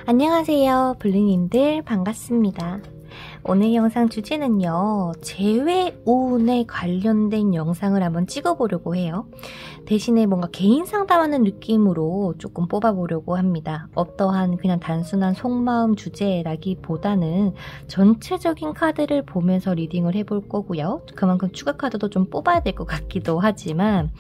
안녕하세요, 블루님들 반갑습니다. 오늘 영상 주제는요, 재회운에 관련된 영상을 한번 찍어보려고 해요. 대신에 뭔가 개인 상담하는 느낌으로 조금 뽑아보려고 합니다. 어떠한 그냥 단순한 속마음 주제라기보다는 전체적인 카드를 보면서 리딩을 해볼 거고요. 그만큼 추가 카드도 좀 뽑아야 될 것 같기도 하지만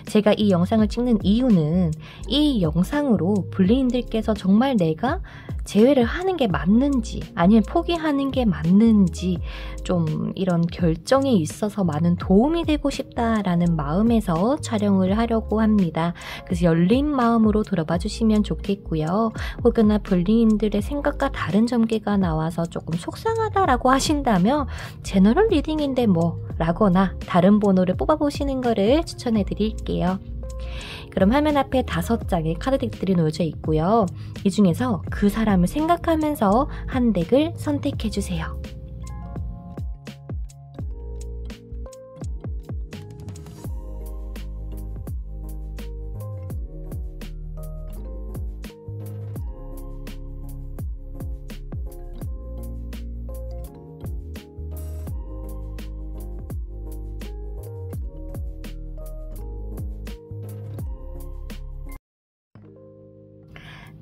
제가 이 영상을 찍는 이유는 이 영상으로 블루님들께서 정말 내가 재회를 하는 게 맞는지 아니면 포기하는 게 맞는지 좀 이런 결정에 있어서 많은 도움이 되고 싶다라는 마음에서 촬영을 하려고 합니다. 그래서 열린 마음으로 들어봐 주시면 좋겠고요. 혹여나 블루님들의 생각과 다른 전개가 나와서 조금 속상하다라고 하신다면 제너럴 리딩인데 뭐 라거나 다른 번호를 뽑아보시는 거를 추천해 드릴게요. 그럼 화면 앞에 5장의 카드덱들이 놓여져 있고요. 이 중에서 그 사람을 생각하면서 한 덱을 선택해주세요.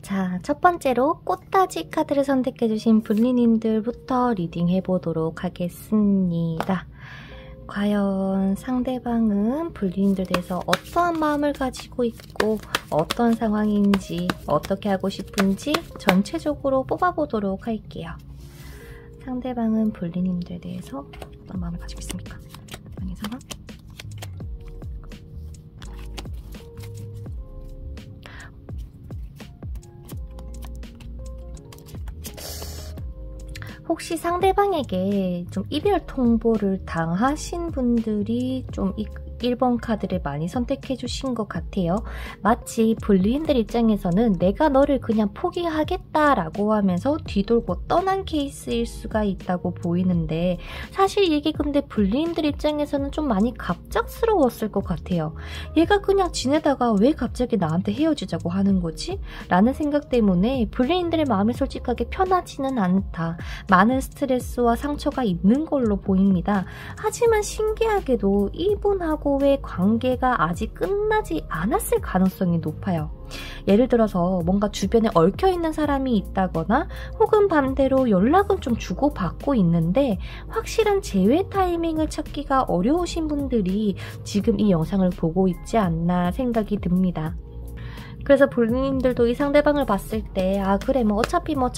자, 첫 번째로 꽃다지 카드를 선택해주신 블루님들부터 리딩해보도록 하겠습니다. 과연 상대방은 블루님들 대해서 어떠한 마음을 가지고 있고 어떤 상황인지 어떻게 하고 싶은지 전체적으로 뽑아보도록 할게요. 상대방은 블루님들에 대해서 어떤 마음을 가지고 있습니까? 상대방의 상황? 혹시 상대방에게 좀 이별 통보를 당하신 분들이 좀 1번 카드를 많이 선택해 주신 것 같아요. 마치 블루님들 입장에서는 내가 너를 그냥 포기하겠다라고 하면서 뒤돌고 떠난 케이스일 수가 있다고 보이는데 사실 이게 근데 블루님들 입장에서는 좀 많이 갑작스러웠을 것 같아요. 얘가 그냥 지내다가 왜 갑자기 나한테 헤어지자고 하는 거지? 라는 생각 때문에 블루님들의 마음이 솔직하게 편하지는 않다. 많은 스트레스와 상처가 있는 걸로 보입니다. 하지만 신기하게도 이분하고 의 관계가 아직 끝나지 않았을 가능성이 높아요. 예를 들어서 뭔가 주변에 얽혀있는 사람이 있다거나 혹은 반대로 연락은 좀 주고받고 있는데 확실한 재회 타이밍을 찾기가 어려우신 분들이 지금 이 영상을 보고 있지 않나 생각이 듭니다. 그래서 블루님들도 이 상대방을 봤을 때 아 그래 뭐 어차피 뭐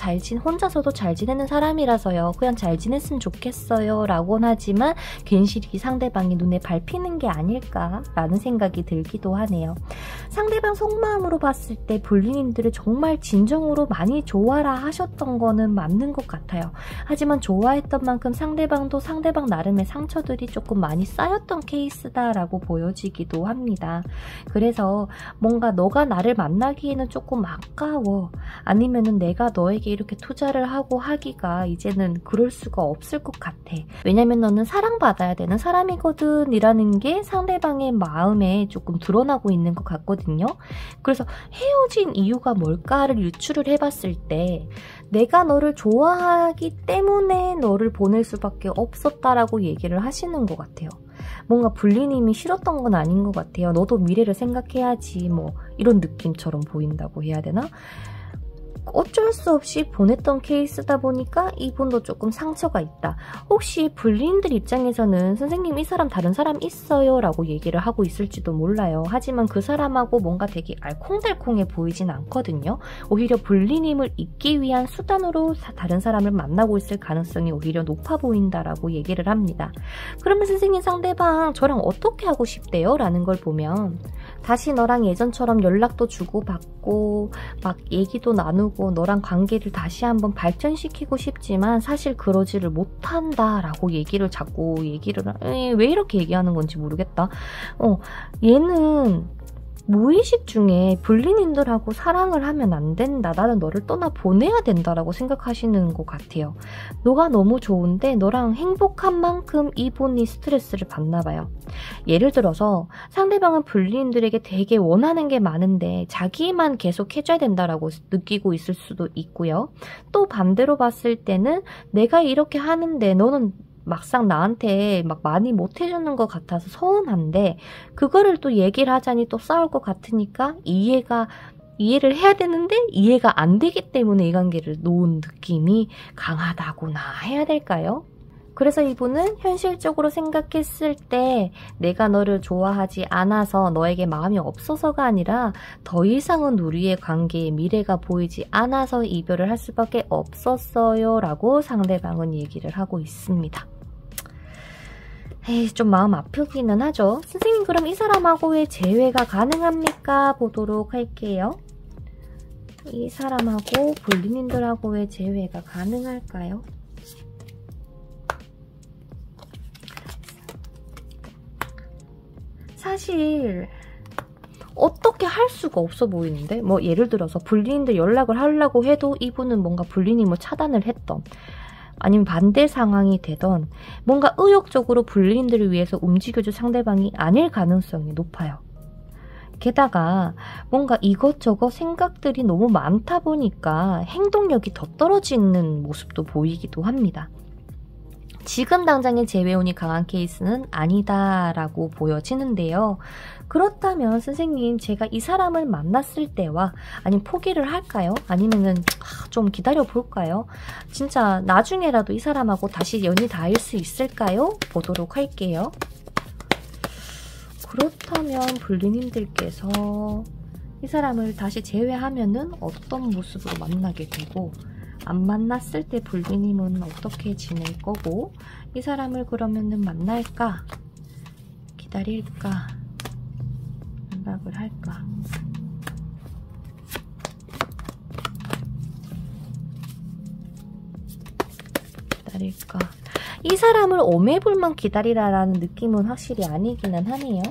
혼자서도 잘 지내는 사람이라서요. 그냥 잘 지냈으면 좋겠어요 라고는 하지만 괜시리 상대방이 눈에 밟히는 게 아닐까 라는 생각이 들기도 하네요. 상대방 속마음으로 봤을 때 블루님들을 정말 진정으로 많이 좋아라 하셨던 거는 맞는 것 같아요. 하지만 좋아했던 만큼 상대방도 상대방 나름의 상처들이 조금 많이 쌓였던 케이스다라고 보여지기도 합니다. 그래서 뭔가 너가 나를 만나기에는 조금 아까워. 아니면은 내가 너에게 이렇게 투자를 하고 하기가 이제는 그럴 수가 없을 것 같아. 왜냐면 너는 사랑받아야 되는 사람이거든 이라는 게 상대방의 마음에 조금 드러나고 있는 것 같거든요. 그래서 헤어진 이유가 뭘까를 유추를 해봤을 때 내가 너를 좋아하기 때문에 너를 보낼 수밖에 없었다라고 얘기를 하시는 것 같아요. 뭔가 블루님이 싫었던 건 아닌 것 같아요. 너도 미래를 생각해야지 뭐 이런 느낌처럼 보인다고 해야 되나? 어쩔 수 없이 보냈던 케이스다 보니까 이분도 조금 상처가 있다. 혹시 블루님들 입장에서는 선생님 이 사람 다른 사람 있어요 라고 얘기를 하고 있을지도 몰라요. 하지만 그 사람하고 뭔가 되게 알콩달콩해 보이진 않거든요. 오히려 블루님을 잊기 위한 수단으로 다른 사람을 만나고 있을 가능성이 오히려 높아 보인다라고 얘기를 합니다. 그러면 선생님 상대방 저랑 어떻게 하고 싶대요? 라는 걸 보면 다시 너랑 예전처럼 연락도 주고받고 막 얘기도 나누고 너랑 관계를 다시 한번 발전시키고 싶지만 사실 그러지를 못한다라고 왜 이렇게 얘기하는 건지 모르겠다. 얘는 무의식 중에 불린님들하고 사랑을 하면 안 된다. 나는 너를 떠나 보내야 된다라고 생각하시는 것 같아요. 너가 너무 좋은데 너랑 행복한 만큼 이분이 스트레스를 받나 봐요. 예를 들어서 상대방은 불린님들에게 되게 원하는 게 많은데 자기만 계속 해줘야 된다라고 느끼고 있을 수도 있고요. 또 반대로 봤을 때는 내가 이렇게 하는데 너는 막상 나한테 막 많이 못 해주는 것 같아서 서운한데 그거를 또 얘기를 하자니 또 싸울 것 같으니까 이해를 해야 되는데 이해가 안 되기 때문에 이 관계를 놓은 느낌이 강하다고나 해야 될까요? 그래서 이분은 현실적으로 생각했을 때 내가 너를 좋아하지 않아서 너에게 마음이 없어서가 아니라 더 이상은 우리의 관계에 미래가 보이지 않아서 이별을 할 수밖에 없었어요 라고 상대방은 얘기를 하고 있습니다. 에이, 좀 마음 아프기는 하죠. 선생님 그럼 이 사람하고의 재회가 가능합니까? 보도록 할게요. 이 사람하고 불린님들하고의 재회가 가능할까요? 사실 어떻게 할 수가 없어 보이는데 뭐 예를 들어서 불린님들 연락을 하려고 해도 이분은 뭔가 불린님을 차단을 했던 아니면 반대 상황이 되던 뭔가 의욕적으로 불린님들을 위해서 움직여줄 상대방이 아닐 가능성이 높아요. 게다가 뭔가 이것저것 생각들이 너무 많다 보니까 행동력이 더 떨어지는 모습도 보이기도 합니다. 지금 당장의 재회운이 강한 케이스는 아니다라고 보여지는데요. 그렇다면 선생님 제가 이 사람을 만났을 때와 아니면 포기를 할까요? 아니면은 좀 기다려 볼까요? 진짜 나중에라도 이 사람하고 다시 연이 닿을 수 있을까요? 보도록 할게요. 그렇다면 불린님들께서 이 사람을 다시 재회하면은 어떤 모습으로 만나게 되고 안 만났을 때 불린님은 어떻게 지낼 거고 이 사람을 그러면은 만날까? 기다릴까? 생각을 할까? 기다릴까? 이 사람을 오매불만 기다리라라는 느낌은 확실히 아니기는 하네요.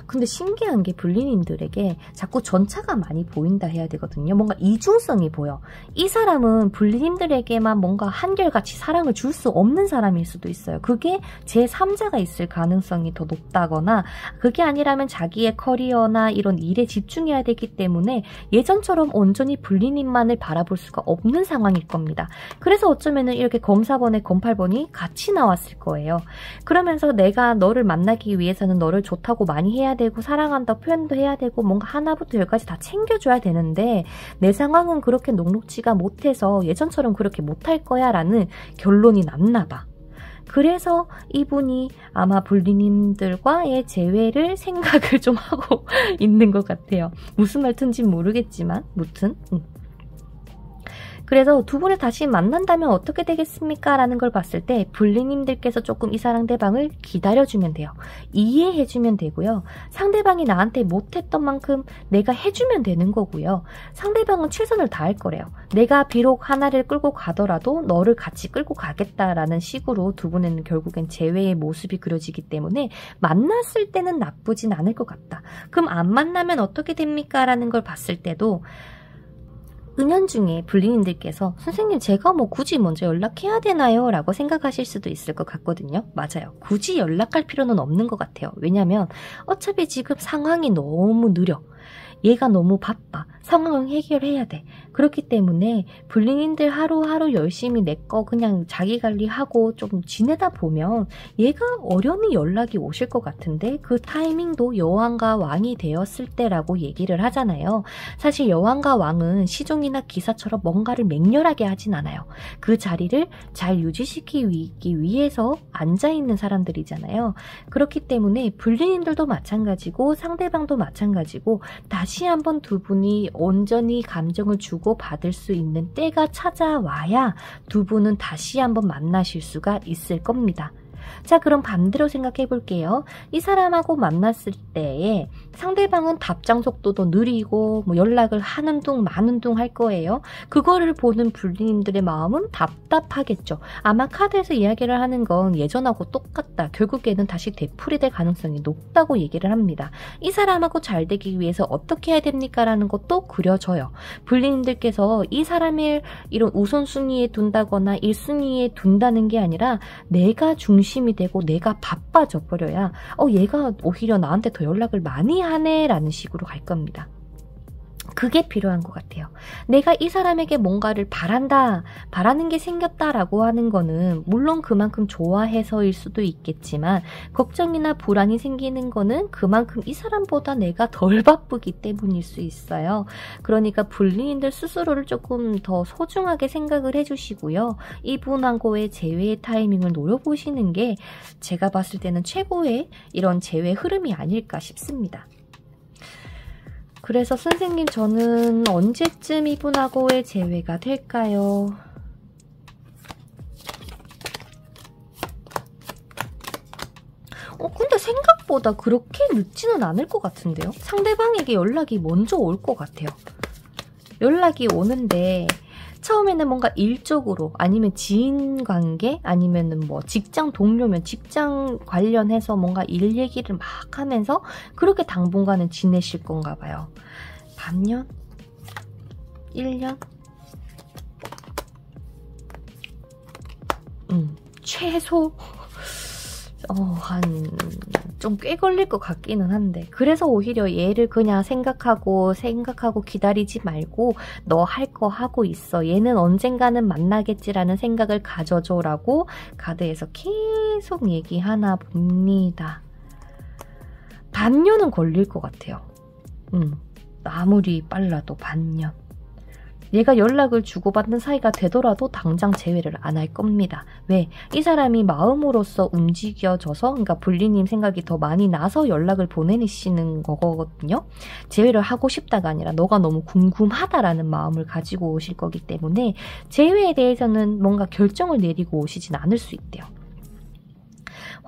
근데 신기한 게 불린님들에게 자꾸 전차가 많이 보인다 해야 되거든요. 뭔가 이중성이 보여. 이 사람은 불린님들에게만 뭔가 한결같이 사랑을 줄 수 없는 사람일 수도 있어요. 그게 제3자가 있을 가능성이 더 높다거나 그게 아니라면 자기의 커리어나 이런 일에 집중해야 되기 때문에 예전처럼 온전히 불린님만을 바라볼 수가 없는 상황일 겁니다. 그래서 어쩌면은 이렇게 검4번에 검8번이 같이 나왔을 거예요. 그러면서 내가 너를 만나기 위해서는 너를 좋다고 많이 해야 되고 사랑한다 표현도 해야 되고 뭔가 하나부터 열까지 다 챙겨줘야 되는데 내 상황은 그렇게 녹록지가 못해서 예전처럼 그렇게 못할 거야 라는 결론이 났나 봐. 그래서 이분이 아마 불린님들과의 재회를 생각을 좀 하고 있는 것 같아요. 무슨 말인지 모르겠지만 무튼 그래서 두 분을 다시 만난다면 어떻게 되겠습니까? 라는 걸 봤을 때 불린님들께서 조금 이 상대방을 기다려주면 돼요. 이해해주면 되고요. 상대방이 나한테 못했던 만큼 내가 해주면 되는 거고요. 상대방은 최선을 다할 거래요. 내가 비록 하나를 끌고 가더라도 너를 같이 끌고 가겠다라는 식으로 두 분은 결국엔 재회의 모습이 그려지기 때문에 만났을 때는 나쁘진 않을 것 같다. 그럼 안 만나면 어떻게 됩니까? 라는 걸 봤을 때도 은연중에 불린님들께서 선생님 제가 뭐 굳이 먼저 연락해야 되나요? 라고 생각하실 수도 있을 것 같거든요. 맞아요. 굳이 연락할 필요는 없는 것 같아요. 왜냐면 어차피 지금 상황이 너무 느려. 얘가 너무 바빠. 상황을 해결해야 돼. 그렇기 때문에 불린님들 하루하루 열심히 내 거 그냥 자기 관리하고 좀 지내다 보면 얘가 어련히 연락이 오실 것 같은데 그 타이밍도 여왕과 왕이 되었을 때라고 얘기를 하잖아요. 사실 여왕과 왕은 시종이나 기사처럼 뭔가를 맹렬하게 하진 않아요. 그 자리를 잘 유지시키기 위해서 앉아있는 사람들이잖아요. 그렇기 때문에 불린님들도 마찬가지고 상대방도 마찬가지고 다시 한번 두 분이 온전히 감정을 주고 받을 수 있는 때가 찾아와야 두 분은 다시 한번 만나실 수가 있을 겁니다. 자, 그럼 반대로 생각해 볼게요. 이 사람하고 만났을 때에 상대방은 답장 속도도 느리고 뭐 연락을 하는 둥 마는 둥 할 거예요. 그거를 보는 불리님들의 마음은 답답하겠죠. 아마 카드에서 이야기를 하는 건 예전하고 똑같다. 결국에는 다시 되풀이 될 가능성이 높다고 얘기를 합니다. 이 사람하고 잘 되기 위해서 어떻게 해야 됩니까? 라는 것도 그려져요. 불리님들께서 이 사람을 이런 우선순위에 둔다거나 1순위에 둔다는 게 아니라 내가 중심이 되고 내가 바빠져 버려야 얘가 오히려 나한테 더 연락을 많이 하네 라는 식으로 갈 겁니다. 그게 필요한 것 같아요. 내가 이 사람에게 뭔가를 바란다, 바라는 게 생겼다라고 하는 거는 물론 그만큼 좋아해서일 수도 있겠지만 걱정이나 불안이 생기는 거는 그만큼 이 사람보다 내가 덜 바쁘기 때문일 수 있어요. 그러니까 불리인들 스스로를 조금 더 소중하게 생각을 해주시고요. 이분하고의 재회의 타이밍을 노려보시는 게 제가 봤을 때는 최고의 이런 재회 흐름이 아닐까 싶습니다. 그래서 선생님, 저는 언제쯤 이분하고의 재회가 될까요? 근데 생각보다 그렇게 늦지는 않을 것 같은데요? 상대방에게 연락이 먼저 올 것 같아요. 연락이 오는데 처음에는 뭔가 일적으로 아니면 지인 관계 아니면은 뭐 직장 동료면 직장 관련해서 뭔가 일 얘기를 막 하면서 그렇게 당분간은 지내실 건가 봐요. 반년? 1년? 최소 좀 꽤 걸릴 것 같기는 한데, 그래서 오히려 얘를 그냥 생각하고 기다리지 말고 너 할 거 하고 있어. 얘는 언젠가는 만나겠지라는 생각을 가져줘라고 카드에서 계속 얘기하나 봅니다. 반년은 걸릴 것 같아요. 아무리 빨라도 반년. 얘가 연락을 주고받는 사이가 되더라도 당장 재회를 안 할 겁니다. 왜? 이 사람이 마음으로서 움직여져서, 그러니까 불리님 생각이 더 많이 나서 연락을 보내시는 거거든요. 재회를 하고 싶다가 아니라 너가 너무 궁금하다라는 마음을 가지고 오실 거기 때문에 재회에 대해서는 뭔가 결정을 내리고 오시진 않을 수 있대요.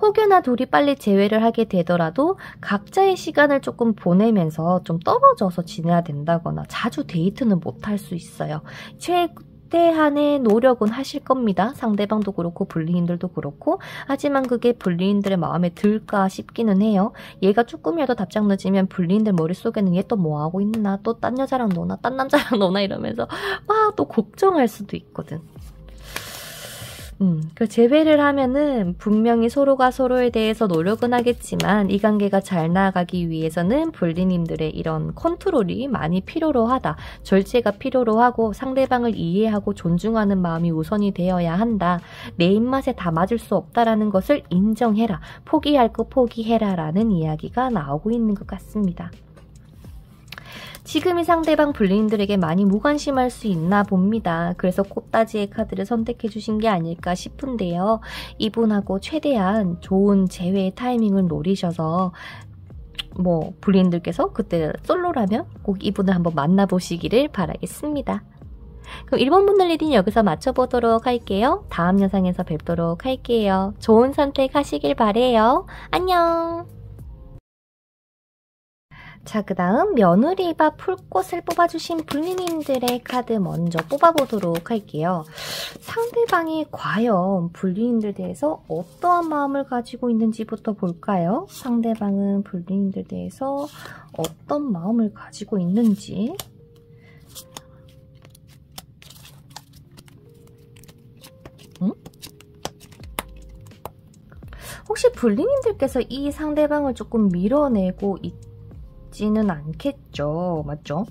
혹여나 둘이 빨리 재회를 하게 되더라도 각자의 시간을 조금 보내면서 좀 떨어져서 지내야 된다거나 자주 데이트는 못할 수 있어요. 최대한의 노력은 하실 겁니다. 상대방도 그렇고 불리인들도 그렇고. 하지만 그게 불리인들의 마음에 들까 싶기는 해요. 얘가 조금이라도 답장 늦으면 불리인들 머릿속에는 얘 또 뭐하고 있나, 또 딴 여자랑 노나, 딴 남자랑 노나 이러면서 막 또 걱정할 수도 있거든. 그 재회를 하면은 분명히 서로가 서로에 대해서 노력은 하겠지만 이 관계가 잘 나아가기 위해서는 불리님들의 이런 컨트롤이 많이 필요로 하다. 절제가 필요로 하고 상대방을 이해하고 존중하는 마음이 우선이 되어야 한다. 내 입맛에 다 맞을 수 없다라는 것을 인정해라. 포기할 거 포기해라 라는 이야기가 나오고 있는 것 같습니다. 지금 이 상대방 불리인들에게 많이 무관심할 수 있나 봅니다. 그래서 꽃다지의 카드를 선택해 주신 게 아닐까 싶은데요. 이분하고 최대한 좋은 재회의 타이밍을 노리셔서 뭐 불리인들께서 그때 솔로라면 꼭 이분을 한번 만나보시기를 바라겠습니다. 그럼 1번 분들 리딩 여기서 마쳐보도록 할게요. 다음 영상에서 뵙도록 할게요. 좋은 선택 하시길 바래요. 안녕! 자, 그 다음 며느리바 풀꽃을 뽑아주신 불리님들의 카드 먼저 뽑아보도록 할게요. 상대방이 과연 불리님들 대해서 어떠한 마음을 가지고 있는지부터 볼까요? 상대방은 불리님들 대해서 어떤 마음을 가지고 있는지. 혹시 불리님들께서 이 상대방을 조금 밀어내고 있지는 않겠죠? 맞죠?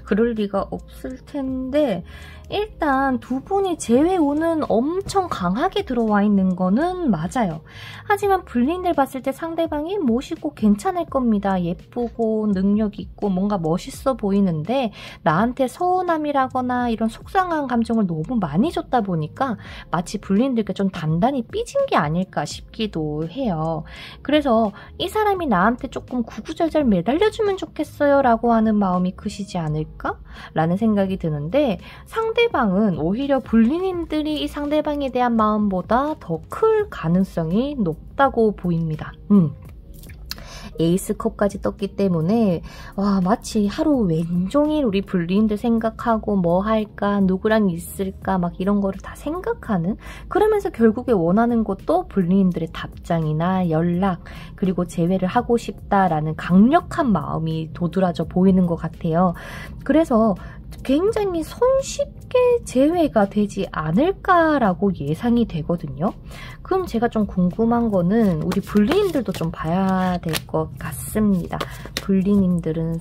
그럴 리가 없을 텐데 일단 두 분이 재회운은 엄청 강하게 들어와 있는 거는 맞아요. 하지만 불린들 봤을 때 상대방이 멋있고 괜찮을 겁니다. 예쁘고 능력 있고 뭔가 멋있어 보이는데 나한테 서운함이라거나 이런 속상한 감정을 너무 많이 줬다 보니까 마치 불린들께 좀 단단히 삐진 게 아닐까 싶기도 해요. 그래서 이 사람이 나한테 조금 구구절절 매달려주면 좋겠어요 라고 하는 마음이 크시지 않을까? 라는 생각이 드는데 상대방이 상대방은 오히려 불리님들이 이 상대방에 대한 마음보다 더 클 가능성이 높다고 보입니다. 에이스컵까지 떴기 때문에 와, 마치 하루 왼종일 우리 불리인들 생각하고 뭐 할까, 누구랑 있을까 막 이런 거를 다 생각하는, 그러면서 결국에 원하는 것도 불리인들의 답장이나 연락, 그리고 재회를 하고 싶다라는 강력한 마음이 도드라져 보이는 것 같아요. 그래서 굉장히 손쉽게 재회가 되지 않을까라고 예상이 되거든요. 그럼 제가 좀 궁금한 거는 우리 불리님들도 좀 봐야 될 것 같습니다. 불리님들은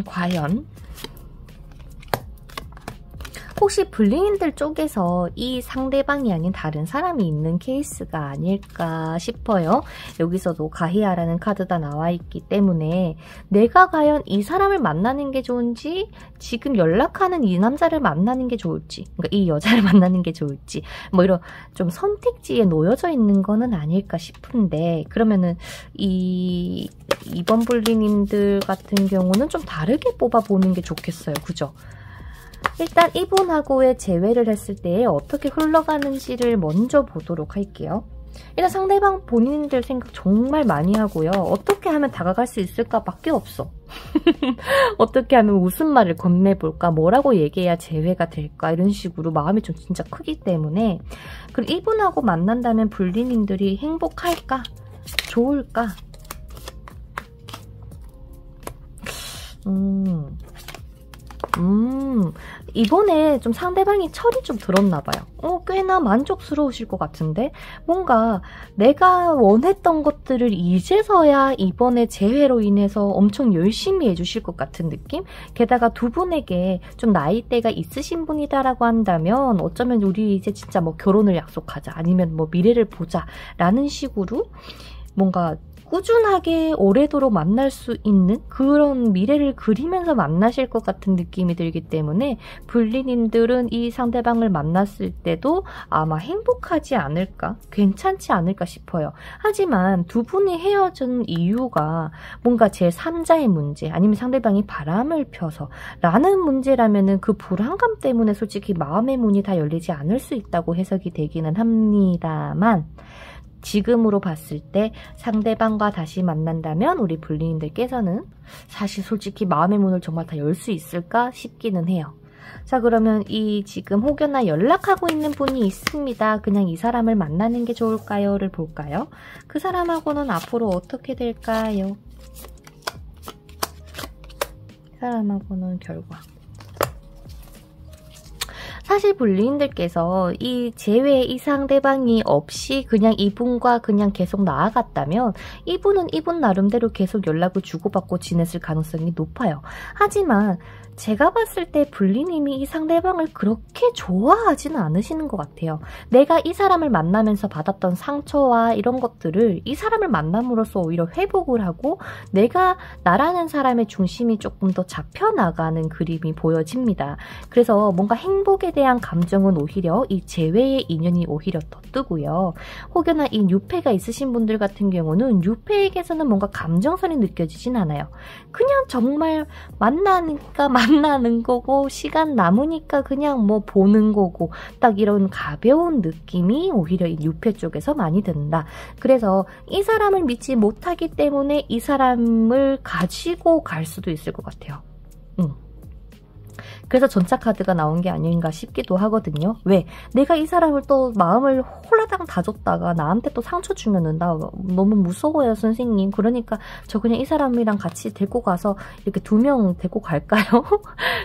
과연 혹시 불리님들 쪽에서 이 상대방이 아닌 다른 사람이 있는 케이스가 아닐까 싶어요. 여기서도 가히아라는 카드가 나와 있기 때문에 내가 과연 이 사람을 만나는 게 좋은지, 지금 연락하는 이 남자를 만나는 게 좋을지, 그러니까 이 여자를 만나는 게 좋을지, 뭐 이런 좀 선택지에 놓여져 있는 거는 아닐까 싶은데, 그러면은 이번 불리님들 같은 경우는 좀 다르게 뽑아보는 게 좋겠어요. 그죠? 일단 이분하고의 재회를 했을 때 어떻게 흘러가는지를 먼저 보도록 할게요. 일단 상대방 본인들 생각 정말 많이 하고요. 어떻게 하면 다가갈 수 있을까 밖에 없어. 어떻게 하면 무슨 말을 건네볼까, 뭐라고 얘기해야 재회가 될까, 이런 식으로 마음이 좀 진짜 크기 때문에, 그리고 이분하고 만난다면 불리님들이 행복할까? 좋을까? 이번에 좀 상대방이 철이 좀 들었나봐요. 꽤나 만족스러우실 것 같은데, 뭔가 내가 원했던 것들을 이제서야 이번에 재회로 인해서 엄청 열심히 해주실 것 같은 느낌? 게다가 두 분에게 좀 나이대가 있으신 분이다라고 한다면 어쩌면 우리 이제 진짜 뭐 결혼을 약속하자, 아니면 뭐 미래를 보자 라는 식으로 뭔가 꾸준하게 오래도록 만날 수 있는 그런 미래를 그리면서 만나실 것 같은 느낌이 들기 때문에 불리님들은 이 상대방을 만났을 때도 아마 행복하지 않을까, 괜찮지 않을까 싶어요. 하지만 두 분이 헤어진 이유가 뭔가 제3자의 문제, 아니면 상대방이 바람을 펴서 라는 문제라면은 그 불안감 때문에 솔직히 마음의 문이 다 열리지 않을 수 있다고 해석이 되기는 합니다만, 지금으로 봤을 때 상대방과 다시 만난다면 우리 불리님들께서는 사실 솔직히 마음의 문을 정말 다 열 수 있을까 싶기는 해요. 자, 그러면 이 지금 혹여나 연락하고 있는 분이 있습니다. 그냥 이 사람을 만나는 게 좋을까요?를 볼까요? 그 사람하고는 앞으로 어떻게 될까요? 그 사람하고는 결과. 사실 불리인들께서 이 재회, 이 상대방이 없이 그냥 이분과 그냥 계속 나아갔다면 이분은 이분 나름대로 계속 연락을 주고받고 지냈을 가능성이 높아요. 하지만 제가 봤을 때 불리님이 이 상대방을 그렇게 좋아하지는 않으시는 것 같아요. 내가 이 사람을 만나면서 받았던 상처와 이런 것들을 이 사람을 만남으로써 오히려 회복을 하고 내가 나라는 사람의 중심이 조금 더 잡혀나가는 그림이 보여집니다. 그래서 뭔가 행복에 대한 감정은 오히려 이 재회의 인연이 오히려 더 뜨고요. 혹여나 이 유패가 있으신 분들 같은 경우는 유패에게서는 뭔가 감정선이 느껴지진 않아요. 그냥 정말 만나니까 만나는 거고 시간 남으니까 그냥 뭐 보는 거고 딱 이런 가벼운 느낌이 오히려 이 유패 쪽에서 많이 든다. 그래서 이 사람을 믿지 못하기 때문에 이 사람을 가지고 갈 수도 있을 것 같아요. 그래서 전차 카드가 나온 게 아닌가 싶기도 하거든요. 왜? 내가 이 사람을 또 마음을 홀라당 다 줬다가 나한테 또 상처 주면은 나 너무 무서워요, 선생님. 그러니까 저 그냥 이 사람이랑 같이 데리고 가서 이렇게 2명 데리고 갈까요?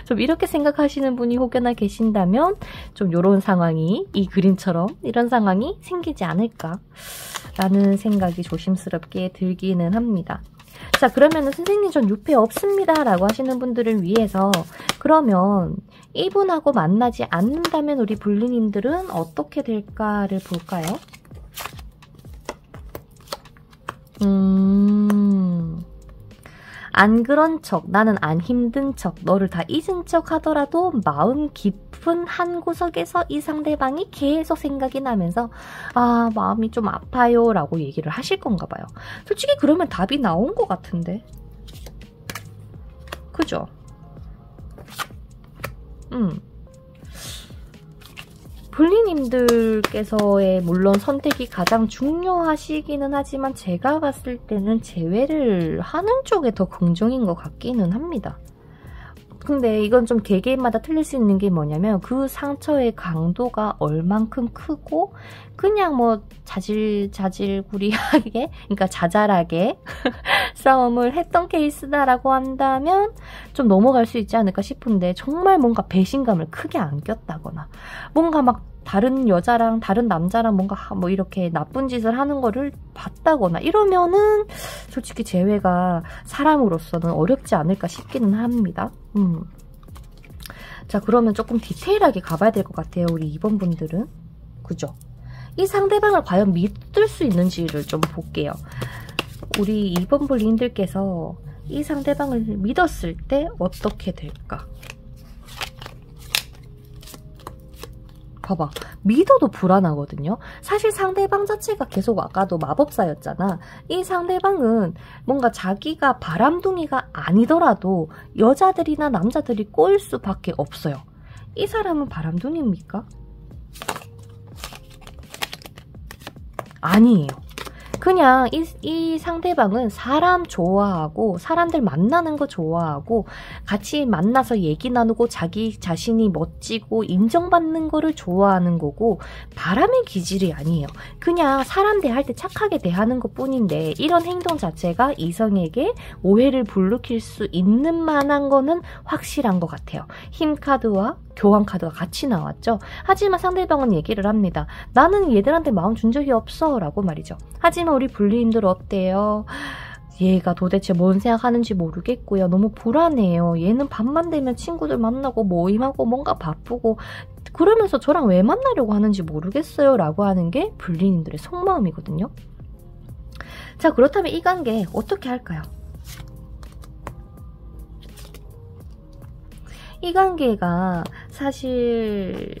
좀 이렇게 생각하시는 분이 혹여나 계신다면 좀 이런 상황이, 이 그림처럼 이런 상황이 생기지 않을까 라는 생각이 조심스럽게 들기는 합니다. 자, 그러면은 선생님 전 유패 없습니다 라고 하시는 분들을 위해서 그러면 이분하고 만나지 않는다면 우리 불리님들은 어떻게 될까를 볼까요? 안 그런 척, 나는 안 힘든 척, 너를 다 잊은 척 하더라도 마음 깊은 한 구석에서 이 상대방이 계속 생각이 나면서 아, 마음이 좀 아파요 라고 얘기를 하실 건가 봐요. 솔직히 그러면 답이 나온 것 같은데. 그죠? 블리님들께서의 물론 선택이 가장 중요하시기는 하지만 제가 봤을 때는 제외를 하는 쪽에 더 긍정인 것 같기는 합니다. 근데 이건 좀 개개인마다 틀릴 수 있는 게 뭐냐면 그 상처의 강도가 얼만큼 크고 그냥 뭐 자질구리하게 그러니까 자잘하게 싸움을 했던 케이스다라고 한다면 좀 넘어갈 수 있지 않을까 싶은데 정말 뭔가 배신감을 크게 안겼다거나 뭔가 막 다른 여자랑 다른 남자랑 뭔가 뭐 이렇게 나쁜 짓을 하는 거를 봤다거나 이러면은 솔직히 재회가 사람으로서는 어렵지 않을까 싶기는 합니다. 자, 그러면 조금 디테일하게 가봐야 될 것 같아요. 우리 2번 분들은. 그죠? 이 상대방을 과연 믿을 수 있는지를 좀 볼게요. 우리 2번 분들께서 이 상대방을 믿었을 때 어떻게 될까? 봐봐. 믿어도 불안하거든요. 사실 상대방 자체가 계속 아까도 마법사였잖아. 이 상대방은 뭔가 자기가 바람둥이가 아니더라도 여자들이나 남자들이 꼬일 수밖에 없어요. 이 사람은 바람둥이입니까? 아니에요. 그냥 이 상대방은 사람 좋아하고 사람들 만나는 거 좋아하고 같이 만나서 얘기 나누고 자기 자신이 멋지고 인정받는 거를 좋아하는 거고 바람의 기질이 아니에요. 그냥 사람 대할 때 착하게 대하는 것 뿐인데 이런 행동 자체가 이성에게 오해를 불러일으킬 수 있는 만한 거는 확실한 것 같아요. 힘 카드와 교환 카드가 같이 나왔죠. 하지만 상대방은 얘기를 합니다. 나는 얘들한테 마음 준 적이 없어 라고 말이죠. 하지만 우리 블리님들 어때요? 얘가 도대체 뭔 생각하는지 모르겠고요. 너무 불안해요. 얘는 밤만 되면 친구들 만나고 모임하고 뭔가 바쁘고 그러면서 저랑 왜 만나려고 하는지 모르겠어요 라고 하는 게 블리님들의 속마음이거든요. 자, 그렇다면 이 관계 어떻게 할까요? 이 관계가 사실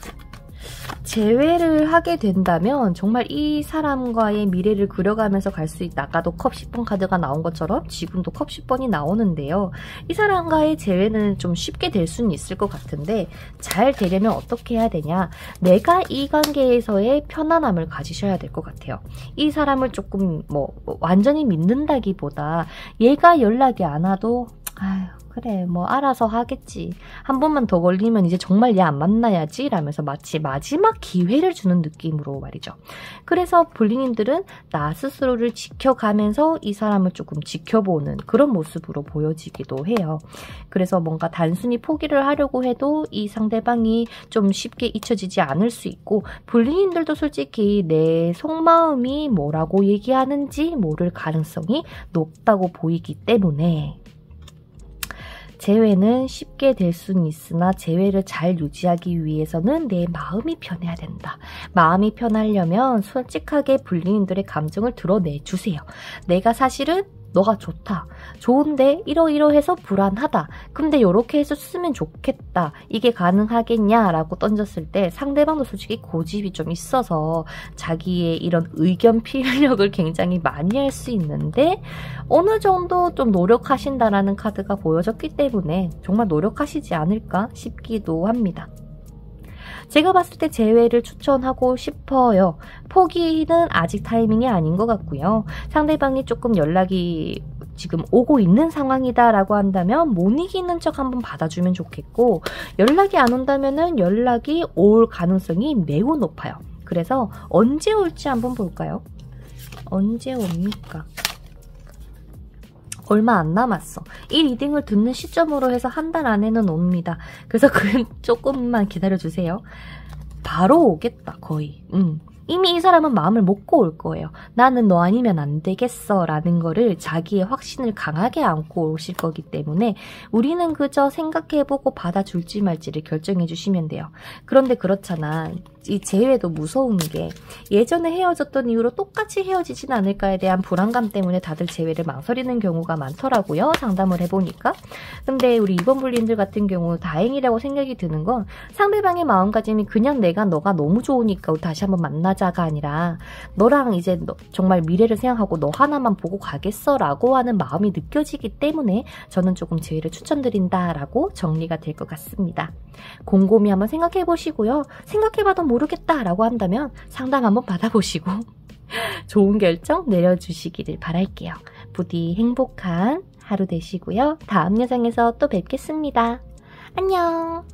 재회를 하게 된다면 정말 이 사람과의 미래를 그려가면서 갈 수 있다. 아까도 컵 10번 카드가 나온 것처럼 지금도 컵 10번이 나오는데요. 이 사람과의 재회는 좀 쉽게 될 수는 있을 것 같은데 잘 되려면 어떻게 해야 되냐. 내가 이 관계에서의 편안함을 가지셔야 될 것 같아요. 이 사람을 조금 뭐 완전히 믿는다기보다 얘가 연락이 안 와도 아휴 그래 뭐 알아서 하겠지. 한 번만 더 걸리면 이제 정말 얘 안 만나야지 라면서 마치 마지막 기회를 주는 느낌으로 말이죠. 그래서 블리님들은 나 스스로를 지켜가면서 이 사람을 조금 지켜보는 그런 모습으로 보여지기도 해요. 그래서 뭔가 단순히 포기를 하려고 해도 이 상대방이 좀 쉽게 잊혀지지 않을 수 있고 블리님들도 솔직히 내 속마음이 뭐라고 얘기하는지 모를 가능성이 높다고 보이기 때문에 재회는 쉽게 될 수는 있으나 재회를 잘 유지하기 위해서는 내 마음이 편해야 된다. 마음이 편하려면 솔직하게 블리님들의 감정을 드러내주세요. 내가 사실은 너가 좋다. 좋은데 이러이러해서 불안하다. 근데 이렇게 해서 쓰면 좋겠다. 이게 가능하겠냐? 라고 던졌을 때 상대방도 솔직히 고집이 좀 있어서 자기의 이런 의견 피력을 굉장히 많이 할 수 있는데 어느 정도 좀 노력하신다라는 카드가 보여졌기 때문에 정말 노력하시지 않을까 싶기도 합니다. 제가 봤을 때 재회를 추천하고 싶어요. 포기는 아직 타이밍이 아닌 것 같고요. 상대방이 조금 연락이 지금 오고 있는 상황이다 라고 한다면 못 이기는 척 한번 받아주면 좋겠고 연락이 안 온다면 연락이 올 가능성이 매우 높아요. 그래서 언제 올지 한번 볼까요? 언제 옵니까? 얼마 안 남았어. 이 리딩을 듣는 시점으로 해서 한 달 안에는 옵니다. 그래서 조금만 기다려주세요. 바로 오겠다 거의. 이미 이 사람은 마음을 먹고 올 거예요. 나는 너 아니면 안 되겠어 라는 거를 자기의 확신을 강하게 안고 오실 거기 때문에 우리는 그저 생각해보고 받아줄지 말지를 결정해 주시면 돼요. 그런데 그렇잖아. 이 재회도 무서운 게 예전에 헤어졌던 이후로 똑같이 헤어지진 않을까에 대한 불안감 때문에 다들 재회를 망설이는 경우가 많더라고요. 상담을 해보니까. 근데 우리 2번 분들 같은 경우 다행이라고 생각이 드는 건 상대방의 마음가짐이 그냥 너가 너무 좋으니까 다시 한번 만나자 하자가 아니라 너랑 이제 정말 미래를 생각하고 너 하나만 보고 가겠어 라고 하는 마음이 느껴지기 때문에 저는 조금 제의를 추천드린다 라고 정리가 될 것 같습니다. 곰곰이 한번 생각해 보시고요. 생각해봐도 모르겠다 라고 한다면 상담 한번 받아보시고 좋은 결정 내려주시기를 바랄게요. 부디 행복한 하루 되시고요. 다음 영상에서 또 뵙겠습니다. 안녕.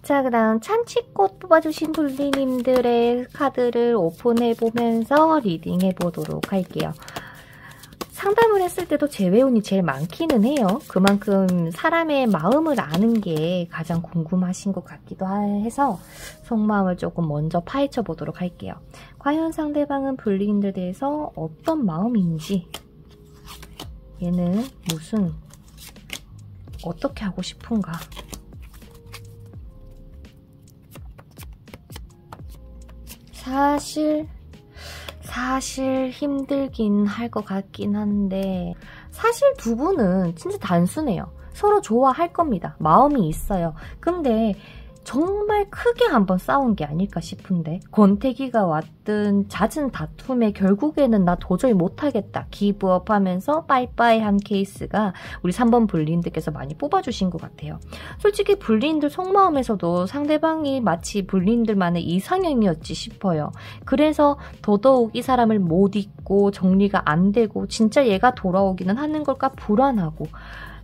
자, 그 다음 찬치꽃 뽑아주신 불리님들의 카드를 오픈해보면서 리딩해보도록 할게요. 상담을 했을 때도 재회운이 제일 많기는 해요. 그만큼 사람의 마음을 아는 게 가장 궁금하신 것 같기도 해서 속마음을 조금 먼저 파헤쳐 보도록 할게요. 과연 상대방은 불리인들에 대해서 어떤 마음인지, 얘는 어떻게 하고 싶은가. 사실 힘들긴 할 것 같긴 한데, 사실 두 분은 진짜 단순해요. 서로 좋아할 겁니다. 마음이 있어요. 근데 정말 크게 한번 싸운 게 아닐까 싶은데, 권태기가 왔든 잦은 다툼에 결국에는 나 도저히 못하겠다 기브업 하면서 빠이빠이 한 케이스가 우리 3번 불리인들께서 많이 뽑아주신 것 같아요. 솔직히 불리인들 속마음에서도 상대방이 마치 불리인들만의 이상형이었지 싶어요. 그래서 더더욱 이 사람을 못 잊고 정리가 안 되고 진짜 얘가 돌아오기는 하는 걸까 불안하고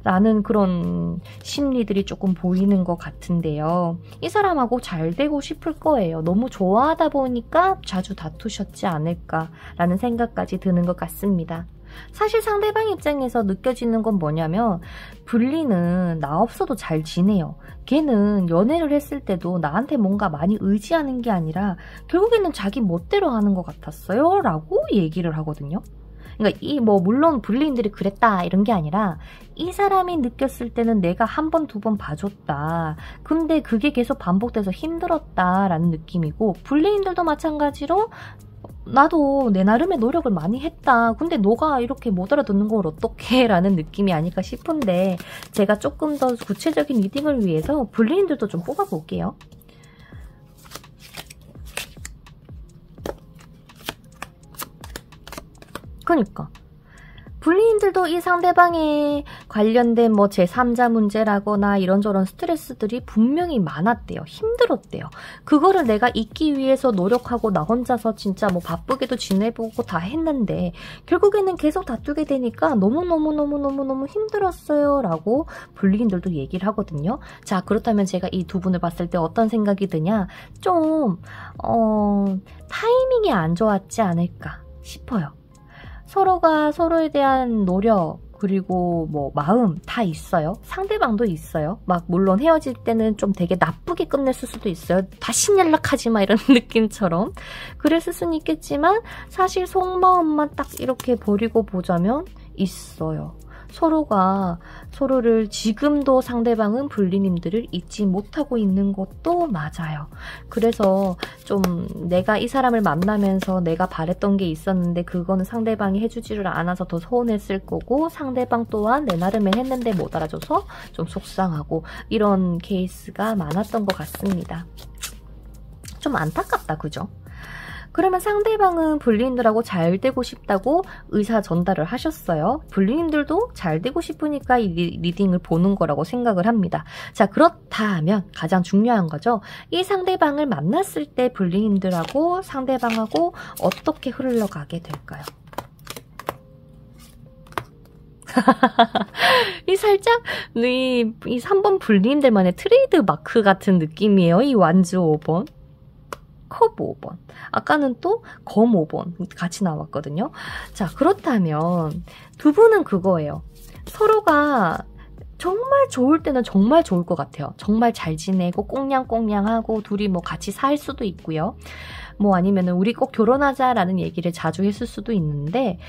라는 그런 심리들이 조금 보이는 것 같은데요. 이 사람하고 잘 되고 싶을 거예요. 너무 좋아하다 보니까 자주 다투셨지 않을까라는 생각까지 드는 것 같습니다. 사실 상대방 입장에서 느껴지는 건 뭐냐면, 불리는 나 없어도 잘 지내요. 걔는 연애를 했을 때도 나한테 뭔가 많이 의지하는 게 아니라 결국에는 자기 멋대로 하는 것 같았어요 라고 얘기를 하거든요. 그러니까 물론 불리인들이 그랬다 이런 게 아니라, 이 사람이 느꼈을 때는 내가 한 번, 두 번 봐줬다. 근데 그게 계속 반복돼서 힘들었다라는 느낌이고, 불리인들도 마찬가지로 나도 내 나름의 노력을 많이 했다. 근데 너가 이렇게 못 알아듣는 걸 어떡해? 라는 느낌이 아닐까 싶은데, 제가 조금 더 구체적인 리딩을 위해서 불리인들도 좀 뽑아볼게요. 그러니까 불리인들도 이 상대방에 관련된 제3자 문제라거나 이런저런 스트레스들이 분명히 많았대요. 힘들었대요. 그거를 내가 잊기 위해서 노력하고 나 혼자서 진짜 바쁘게도 지내보고 다 했는데 결국에는 계속 다투게 되니까 너무너무 힘들었어요 라고 불리인들도 얘기를 하거든요. 자, 그렇다면 제가 이 두 분을 봤을 때 어떤 생각이 드냐, 좀 타이밍이 안 좋았지 않을까 싶어요. 서로가 서로에 대한 노력 그리고 마음 다 있어요. 상대방도 있어요. 물론 헤어질 때는 좀 되게 나쁘게 끝냈을 수도 있어요. 다신 연락하지 마 이런 느낌처럼 그랬을 수는 있겠지만, 사실 속마음만 딱 이렇게 버리고 보자면 있어요. 서로가 서로를 지금도 상대방은 불리님들을 잊지 못하고 있는 것도 맞아요. 그래서 좀 내가 이 사람을 만나면서 내가 바랬던 게 있었는데 그거는 상대방이 해주지를 않아서 더 서운했을 거고, 상대방 또한 내 나름에 했는데 못 알아줘서 좀 속상하고, 이런 케이스가 많았던 것 같습니다. 좀 안타깝다, 그죠? 그러면 상대방은 불리인들하고 잘 되고 싶다고 의사 전달을 하셨어요. 불리인들도 잘 되고 싶으니까 이 리딩을 보는 거라고 생각을 합니다. 자, 그렇다면 가장 중요한 거죠. 이 상대방을 만났을 때 불리인들하고 상대방하고 어떻게 흘러가게 될까요? 살짝 이 3번 불리인들만의 트레이드 마크 같은 느낌이에요. 이 완주 5번. 컵 5번. 아까는 또 검 5번 같이 나왔거든요. 자, 그렇다면 두 분은 그거예요. 서로가 정말 좋을 때는 정말 좋을 것 같아요. 정말 잘 지내고 꽁냥꽁냥하고 둘이 같이 살 수도 있고요. 아니면은 우리 꼭 결혼하자라는 얘기를 자주 했을 수도 있는데,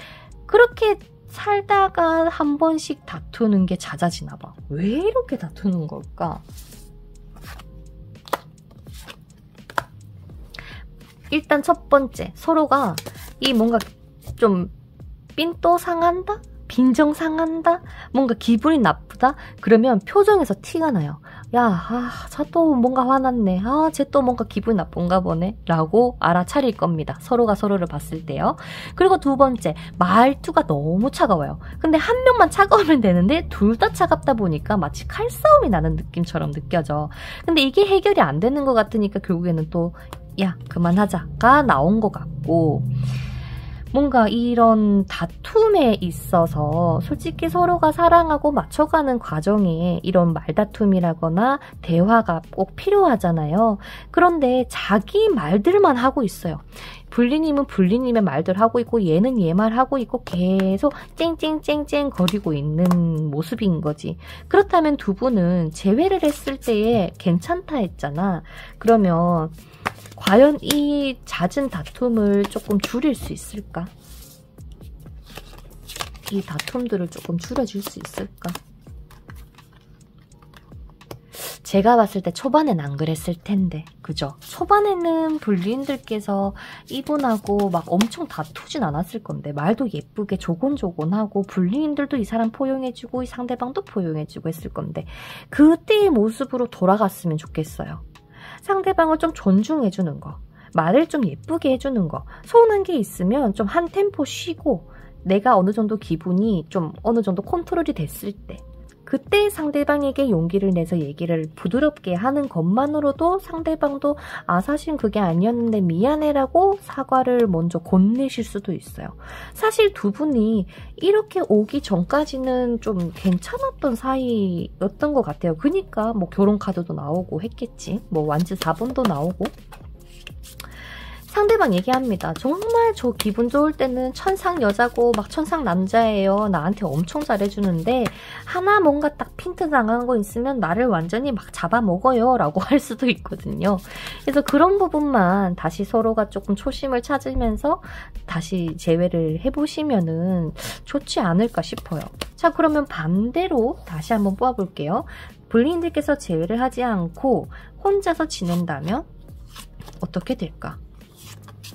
그렇게 살다가 한 번씩 다투는 게 잦아지나 봐. 왜 이렇게 다투는 걸까? 일단 첫 번째, 서로가 뭔가 좀 삔또 상한다? 빈정 상한다? 뭔가 기분이 나쁘다? 그러면 표정에서 티가 나요. 야, 쟤 또 뭔가 화났네. 쟤 또 뭔가 기분 나쁜가 보네. 라고 알아차릴 겁니다. 서로가 서로를 봤을 때요. 그리고 두 번째, 말투가 너무 차가워요. 근데 한 명만 차가우면 되는데 둘 다 차갑다 보니까 마치 칼싸움이 나는 느낌처럼 느껴져. 근데 이게 해결이 안 되는 것 같으니까 결국에는 또 야, 그만하자가 나온 것 같고, 뭔가 이런 다툼에 있어서 솔직히 서로가 사랑하고 맞춰가는 과정에 이런 말다툼이라거나 대화가 꼭 필요하잖아요. 그런데 자기 말들만 하고 있어요. 블리님은 블리님의 말들 하고 있고 얘는 얘 말 하고 있고 계속 쨍쨍쨍쨍 거리고 있는 모습인 거지. 그렇다면 두 분은 재회를 했을 때에 괜찮다 했잖아. 그러면 과연 이 잦은 다툼을 조금 줄일 수 있을까? 이 다툼들을 조금 줄여줄 수 있을까? 제가 봤을 때 초반엔 안 그랬을 텐데, 그죠? 초반에는 불리인들께서 이분하고 막 엄청 다투진 않았을 건데, 말도 예쁘게 조곤조곤하고, 불리인들도 이 사람 포용해주고, 이 상대방도 포용해주고 했을 건데, 그때의 모습으로 돌아갔으면 좋겠어요. 상대방을 좀 존중해주는 거, 말을 좀 예쁘게 해주는 거, 서운한 게 있으면 좀 한 템포 쉬고 내가 어느 정도 기분이 좀 어느 정도 컨트롤이 됐을 때 그때 상대방에게 용기를 내서 얘기를 부드럽게 하는 것만으로도 상대방도 아 사실 그게 아니었는데 미안해라고 사과를 먼저 건네실 수도 있어요. 사실 두 분이 이렇게 오기 전까지는 좀 괜찮았던 사이였던 것 같아요. 그러니까 뭐 결혼 카드도 나오고 했겠지. 뭐 완즈 4번도 나오고. 상대방 얘기합니다. 정말 저 기분 좋을 때는 천상 여자고 막 천상 남자예요. 나한테 엄청 잘해주는데 하나 뭔가 딱 핀트 당한 거 있으면 나를 완전히 막 잡아먹어요 라고 할 수도 있거든요. 그래서 그런 부분만 다시 서로가 조금 초심을 찾으면서 다시 재회를 해보시면은 좋지 않을까 싶어요. 자, 그러면 반대로 다시 한번 뽑아볼게요. 블리인들께서 재회를 하지 않고 혼자서 지낸다면 어떻게 될까?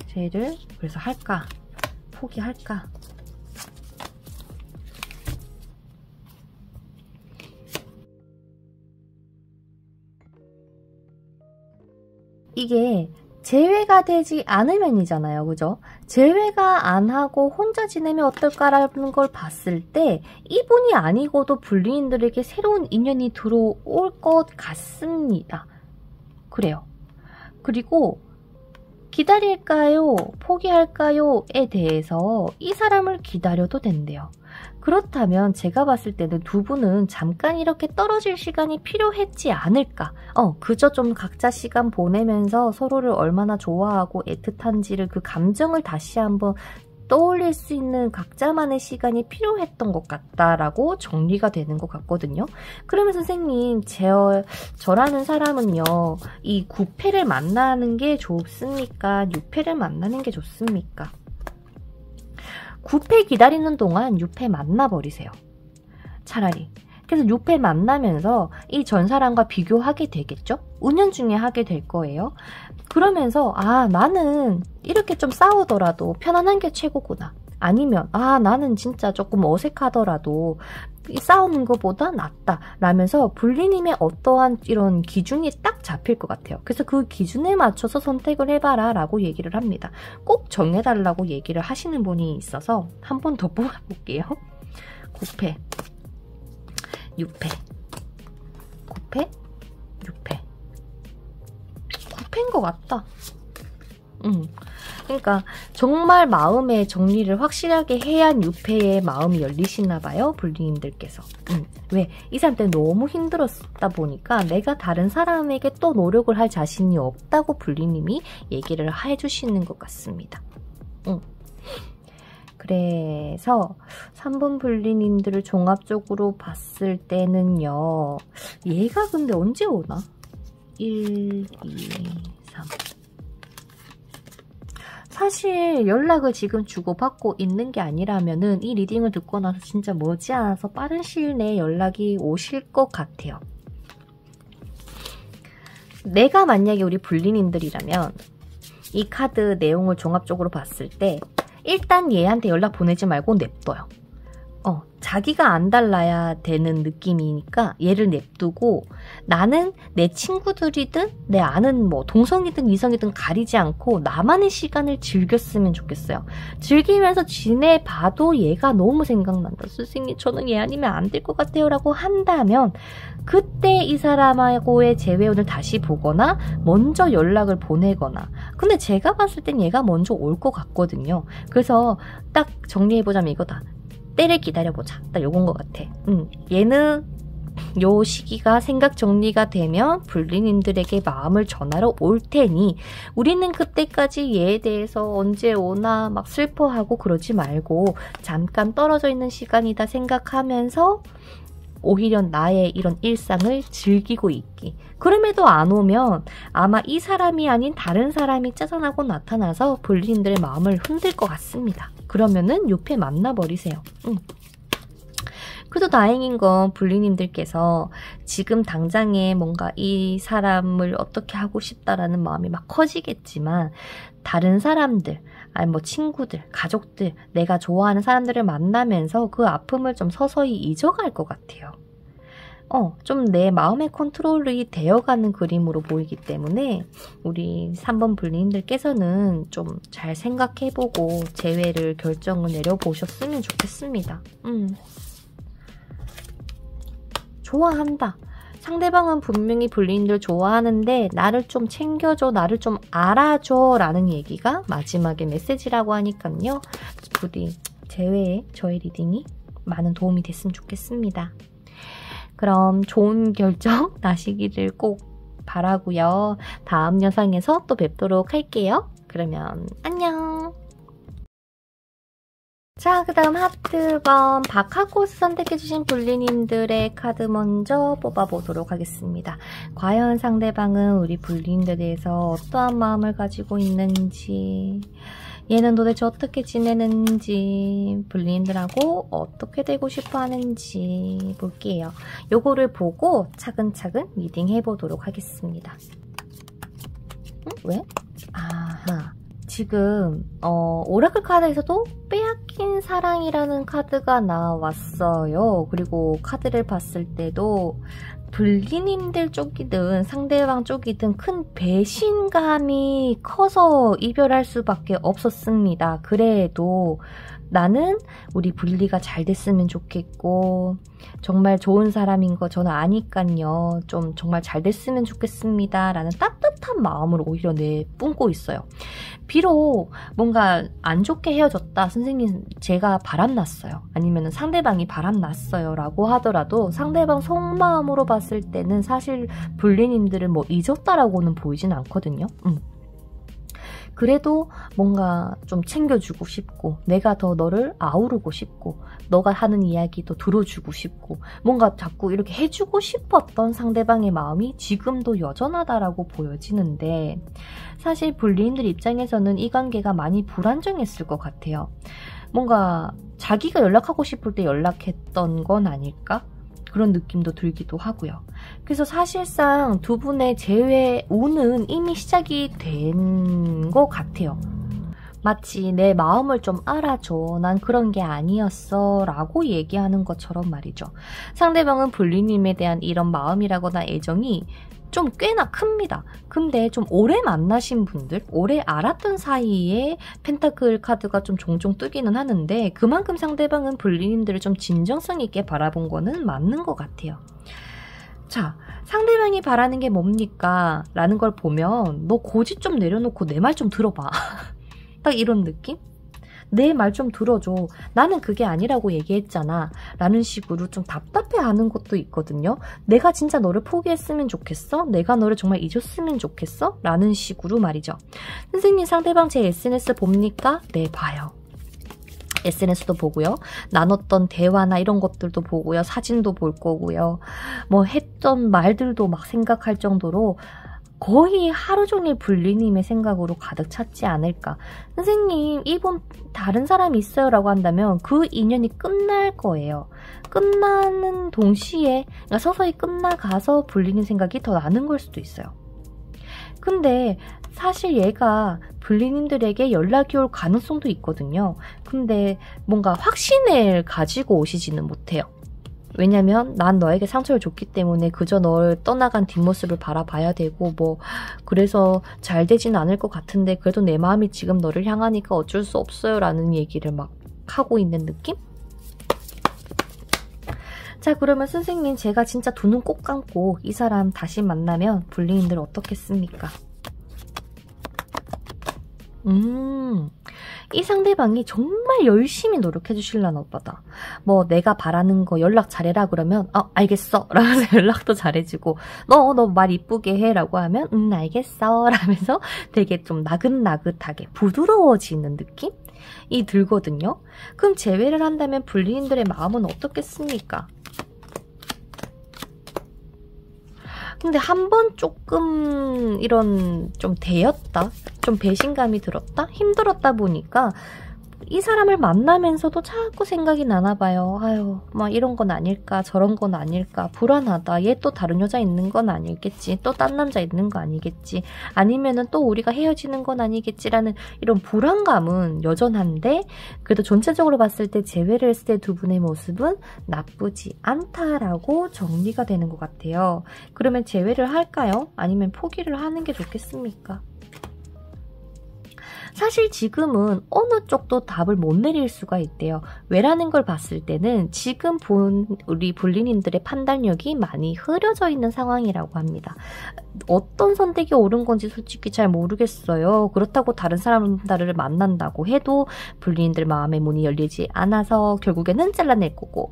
재회를 그래서 할까? 포기할까? 이게 재회가 되지 않으면이잖아요. 그죠? 재회가 안 하고 혼자 지내면 어떨까라는 걸 봤을 때 이분이 아니고도 불리인들에게 새로운 인연이 들어올 것 같습니다. 그래요. 그리고 기다릴까요? 포기할까요?에 대해서 이 사람을 기다려도 된대요. 그렇다면 제가 봤을 때는 두 분은 잠깐 이렇게 떨어질 시간이 필요했지 않을까. 그저 좀 각자 시간 보내면서 서로를 얼마나 좋아하고 애틋한지를 그 감정을 다시 한번 떠올릴 수 있는 각자만의 시간이 필요했던 것 같다라고 정리가 되는 것 같거든요. 그러면 선생님, 저라는 사람은요, 이 9패를 만나는 게 좋습니까? 6패를 만나는 게 좋습니까? 9패 기다리는 동안 6패 만나버리세요. 차라리. 그래서 6패 만나면서 이 전 사람과 비교하게 되겠죠? 은연중에 하게 될 거예요. 그러면서 아 나는 이렇게 좀 싸우더라도 편안한 게 최고구나. 아니면 아 나는 진짜 조금 어색하더라도 싸우는 것보다 낫다 라면서 불리님의 어떠한 이런 기준이 딱 잡힐 것 같아요. 그래서 그 기준에 맞춰서 선택을 해봐라 라고 얘기를 합니다. 꼭 정해달라고 얘기를 하시는 분이 있어서 한 번 더 뽑아볼게요. 9패 6패 9패 6패 9패인 것 같다. 그러니까 정말 마음의 정리를 확실하게 해야 6패의 마음이 열리시나 봐요. 불리님들께서. 왜? 이 사람 때문에 너무 힘들었다 보니까 내가 다른 사람에게 또 노력을 할 자신이 없다고 불리님이 얘기를 해주시는 것 같습니다. 그래서 3번 불리님들을 종합적으로 봤을 때는요. 얘가 근데 언제 오나? 1, 2, 3 사실 연락을 지금 주고받고 있는 게 아니라면은 이 리딩을 듣고 나서 진짜 머지않아서 빠른 시일 내에 연락이 오실 것 같아요. 내가 만약에 우리 불리님들이라면 이 카드 내용을 종합적으로 봤을 때 일단 얘한테 연락 보내지 말고 냅둬요. 자기가 안 달라야 되는 느낌이니까 얘를 냅두고 나는 내 친구들이든 내 아는 뭐 동성이든 이성이든 가리지 않고 나만의 시간을 즐겼으면 좋겠어요. 즐기면서 지내봐도 얘가 너무 생각난다. 선생님 저는 얘 아니면 안 될 것 같아요 라고 한다면 그때 이 사람하고의 재회원을 다시 보거나 먼저 연락을 보내거나. 근데 제가 봤을 땐 얘가 먼저 올 것 같거든요. 그래서 딱 정리해보자면 이거다. 때를 기다려보자. 딱 요건 것 같아. 얘는 요 시기가 생각 정리가 되면 불리님들에게 마음을 전하러 올 테니 우리는 그때까지 얘에 대해서 언제 오나 막 슬퍼하고 그러지 말고 잠깐 떨어져 있는 시간이다 생각하면서 오히려 나의 이런 일상을 즐기고 있기. 그럼에도 안 오면 아마 이 사람이 아닌 다른 사람이 짜증나고 나타나서 불리님들의 마음을 흔들 것 같습니다. 그러면은 옆에 만나버리세요. 그래도 다행인 건 불리님들께서 지금 당장에 뭔가 이 사람을 어떻게 하고 싶다라는 마음이 막 커지겠지만 다른 사람들, 아니 뭐 친구들, 가족들, 내가 좋아하는 사람들을 만나면서 그 아픔을 좀 서서히 잊어갈 것 같아요. 좀 내 마음의 컨트롤이 되어가는 그림으로 보이기 때문에 우리 3번 불리님들께서는 좀 잘 생각해보고 재회를 결정을 내려보셨으면 좋겠습니다. 좋아한다. 상대방은 분명히 불리님들 좋아하는데 나를 좀 챙겨줘, 나를 좀 알아줘 라는 얘기가 마지막에 메시지라고 하니까요. 부디 재회에 저의 리딩이 많은 도움이 됐으면 좋겠습니다. 그럼 좋은 결정 나시기를 꼭 바라고요. 다음 영상에서 또 뵙도록 할게요. 그러면 안녕. 자, 그 다음 하트번 박하코스 선택해주신 불리님들의 카드 먼저 뽑아보도록 하겠습니다. 과연 상대방은 우리 불리님들에 대해서 어떠한 마음을 가지고 있는지, 얘는 도대체 어떻게 지내는지, 불리님들하고 어떻게 되고 싶어 하는지 볼게요. 요거를 보고 차근차근 리딩 해보도록 하겠습니다. 왜? 아하. 지금 오라클 카드에서도 빼앗긴 사랑이라는 카드가 나왔어요. 그리고 카드를 봤을 때도 불리님들 쪽이든 상대방 쪽이든 큰 배신감이 커서 이별할 수밖에 없었습니다. 그래도 나는 우리 불리가 잘 됐으면 좋겠고 정말 좋은 사람인 거 저는 아니깐요. 좀 정말 잘 됐으면 좋겠습니다. 라는 따뜻한 마음으로 오히려 내뿜고 있어요. 비록 뭔가 안 좋게 헤어졌다. 선생님 제가 바람났어요. 아니면 상대방이 바람났어요. 라고 하더라도 상대방 속마음으로 봤을 때는 사실 불리님들을 뭐 잊었다라고는 보이진 않거든요. 그래도 뭔가 좀 챙겨주고 싶고 내가 더 너를 아우르고 싶고 너가 하는 이야기도 들어주고 싶고 뭔가 자꾸 이렇게 해주고 싶었던 상대방의 마음이 지금도 여전하다라고 보여지는데 사실 불리인들 입장에서는 이 관계가 많이 불안정했을 것 같아요. 뭔가 자기가 연락하고 싶을 때 연락했던 건 아닐까? 그런 느낌도 들기도 하고요. 그래서 사실상 두 분의 재회 우는 이미 시작이 된 것 같아요. 마치 내 마음을 좀 알아줘. 난 그런 게 아니었어. 라고 얘기하는 것처럼 말이죠. 상대방은 불리님에 대한 이런 마음이라거나 애정이 좀 꽤나 큽니다. 근데 좀 오래 만나신 분들, 오래 알았던 사이에 펜타클 카드가 좀 종종 뜨기는 하는데 그만큼 상대방은 불리님들을 좀 진정성 있게 바라본 거는 맞는 것 같아요. 자, 상대방이 바라는 게 뭡니까? 라는 걸 보면 너 고집 좀 내려놓고 내 말 좀 들어봐. 딱 이런 느낌? 내 말 좀 들어줘. 나는 그게 아니라고 얘기했잖아. 라는 식으로 좀 답답해하는 것도 있거든요. 내가 진짜 너를 포기했으면 좋겠어? 내가 너를 정말 잊었으면 좋겠어? 라는 식으로 말이죠. 선생님 상대방 제 SNS 봅니까? 네, 봐요. SNS도 보고요. 나눴던 대화나 이런 것들도 보고요. 사진도 볼 거고요. 뭐 했던 말들도 막 생각할 정도로 거의 하루 종일 불리님의 생각으로 가득 찼지 않을까. 선생님 이분 다른 사람이 있어요 라고 한다면 그 인연이 끝날 거예요. 끝나는 동시에 그러니까 서서히 끝나가서 불리님 생각이 더 나는 걸 수도 있어요. 근데 사실 얘가 불리님들에게 연락이 올 가능성도 있거든요. 근데 뭔가 확신을 가지고 오시지는 못해요. 왜냐면 난 너에게 상처를 줬기 때문에 그저 널 떠나간 뒷모습을 바라봐야 되고 뭐 그래서 잘 되진 않을 것 같은데 그래도 내 마음이 지금 너를 향하니까 어쩔 수 없어요 라는 얘기를 막 하고 있는 느낌? 자, 그러면 선생님 제가 진짜 두 눈 꼭 감고 이 사람 다시 만나면 불리님들 어떻겠습니까? 이 상대방이 정말 열심히 노력해 주실라나 보다. 뭐 내가 바라는 거 연락 잘해라 그러면 알겠어 라면서 연락도 잘해주고 너 말 이쁘게 해 라고 하면 알겠어 라면서 되게 좀 나긋나긋하게 부드러워지는 느낌이 들거든요. 그럼 제외를 한다면 불리인들의 마음은 어떻겠습니까? 근데 한 번 조금 이런 좀 대였다, 좀 배신감이 들었다, 힘들었다 보니까 이 사람을 만나면서도 자꾸 생각이 나나 봐요. 아유, 막 이런 건 아닐까, 저런 건 아닐까, 불안하다. 얘 또 다른 여자 있는 건 아니겠지, 또 딴 남자 있는 거 아니겠지, 아니면은 또 우리가 헤어지는 건 아니겠지라는 이런 불안감은 여전한데 그래도 전체적으로 봤을 때 제외를 했을 때 두 분의 모습은 나쁘지 않다라고 정리가 되는 것 같아요. 그러면 제외를 할까요? 아니면 포기를 하는 게 좋겠습니까? 사실 지금은 어느 쪽도 답을 못 내릴 수가 있대요. 왜라는 걸 봤을 때는 지금 본 우리 불리님들의 판단력이 많이 흐려져 있는 상황이라고 합니다. 어떤 선택이 옳은 건지 솔직히 잘 모르겠어요. 그렇다고 다른 사람들을 만난다고 해도 불리님들 마음의 문이 열리지 않아서 결국에는 잘라낼 거고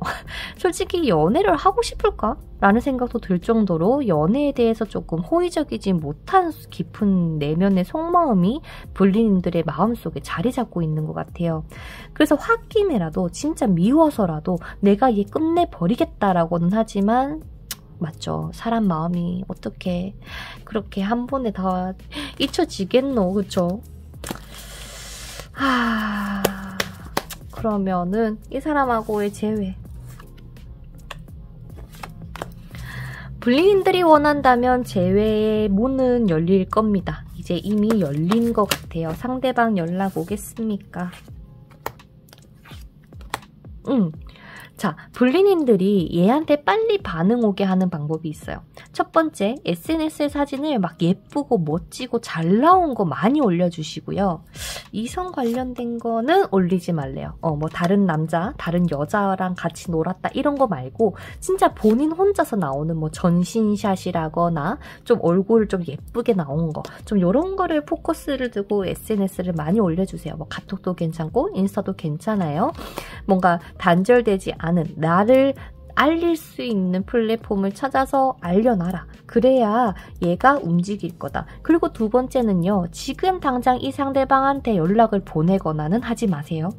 솔직히 연애를 하고 싶을까? 라는 생각도 들 정도로 연애에 대해서 조금 호의적이지 못한 깊은 내면의 속마음이 불리님들의 마음속에 자리 잡고 있는 것 같아요. 그래서 홧김에라도 진짜 미워서라도 내가 얘 끝내버리겠다라고는 하지만 맞죠. 사람 마음이 어떻게 그렇게 한 번에 다 잊혀지겠노, 그쵸? 그러면은 이 사람하고의 재회. 불리님들이 원한다면 재회의 문은 열릴 겁니다. 이제 이미 열린 것 같아요. 상대방 연락 오겠습니까? 자, 불리님들이 얘한테 빨리 반응 오게 하는 방법이 있어요. 첫 번째, SNS에 사진을 막 예쁘고 멋지고 잘 나온 거 많이 올려주시고요. 이성 관련된 거는 올리지 말래요. 뭐 다른 남자, 다른 여자랑 같이 놀았다 이런 거 말고 진짜 본인 혼자서 나오는 뭐 전신샷이라거나 좀 얼굴 좀 예쁘게 나온 거, 좀 이런 거를 포커스를 두고 SNS를 많이 올려주세요. 뭐 카톡도 괜찮고 인스타도 괜찮아요. 뭔가 단절되지 않은 나를 알릴 수 있는 플랫폼을 찾아서 알려놔라. 그래야 얘가 움직일 거다. 그리고 두 번째는요. 지금 당장 이 상대방한테 연락을 보내거나는 하지 마세요.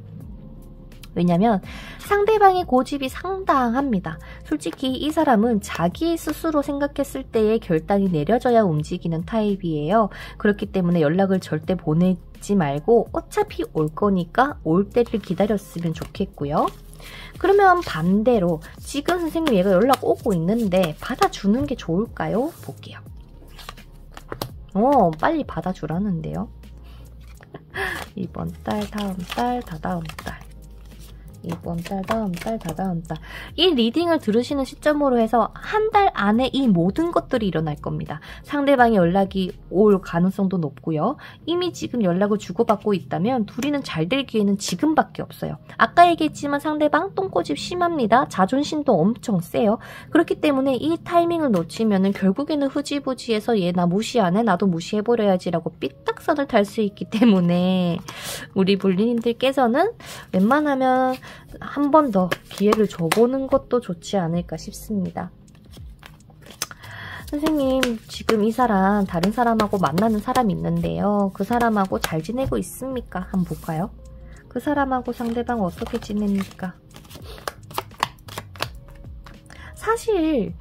왜냐면 상대방의 고집이 상당합니다. 솔직히 이 사람은 자기 스스로 생각했을 때의 결단이 내려져야 움직이는 타입이에요. 그렇기 때문에 연락을 절대 보내지 말고 어차피 올 거니까 올 때를 기다렸으면 좋겠고요. 그러면 반대로 지금 선생님 얘가 연락 오고 있는데 받아주는 게 좋을까요? 볼게요. 빨리 받아주라는데요. 이번 달, 다음 달, 다다음 달. 이번 달, 다음 달, 다다음 달. 이 리딩을 들으시는 시점으로 해서 한 달 안에 이 모든 것들이 일어날 겁니다. 상대방의 연락이 올 가능성도 높고요. 이미 지금 연락을 주고받고 있다면 둘이는 잘 될 기회는 지금밖에 없어요. 아까 얘기했지만 상대방 똥꼬집 심합니다. 자존심도 엄청 세요. 그렇기 때문에 이 타이밍을 놓치면은 결국에는 흐지부지해서 얘 나 무시하네? 나도 무시해버려야지라고 삐딱선을 탈 수 있기 때문에 우리 불리님들께서는 웬만하면 한 번 더 기회를 줘보는 것도 좋지 않을까 싶습니다. 선생님, 지금 이 사람 다른 사람하고 만나는 사람이 있는데요. 그 사람하고 잘 지내고 있습니까? 한번 볼까요? 그 사람하고 상대방 어떻게 지냅니까? 사실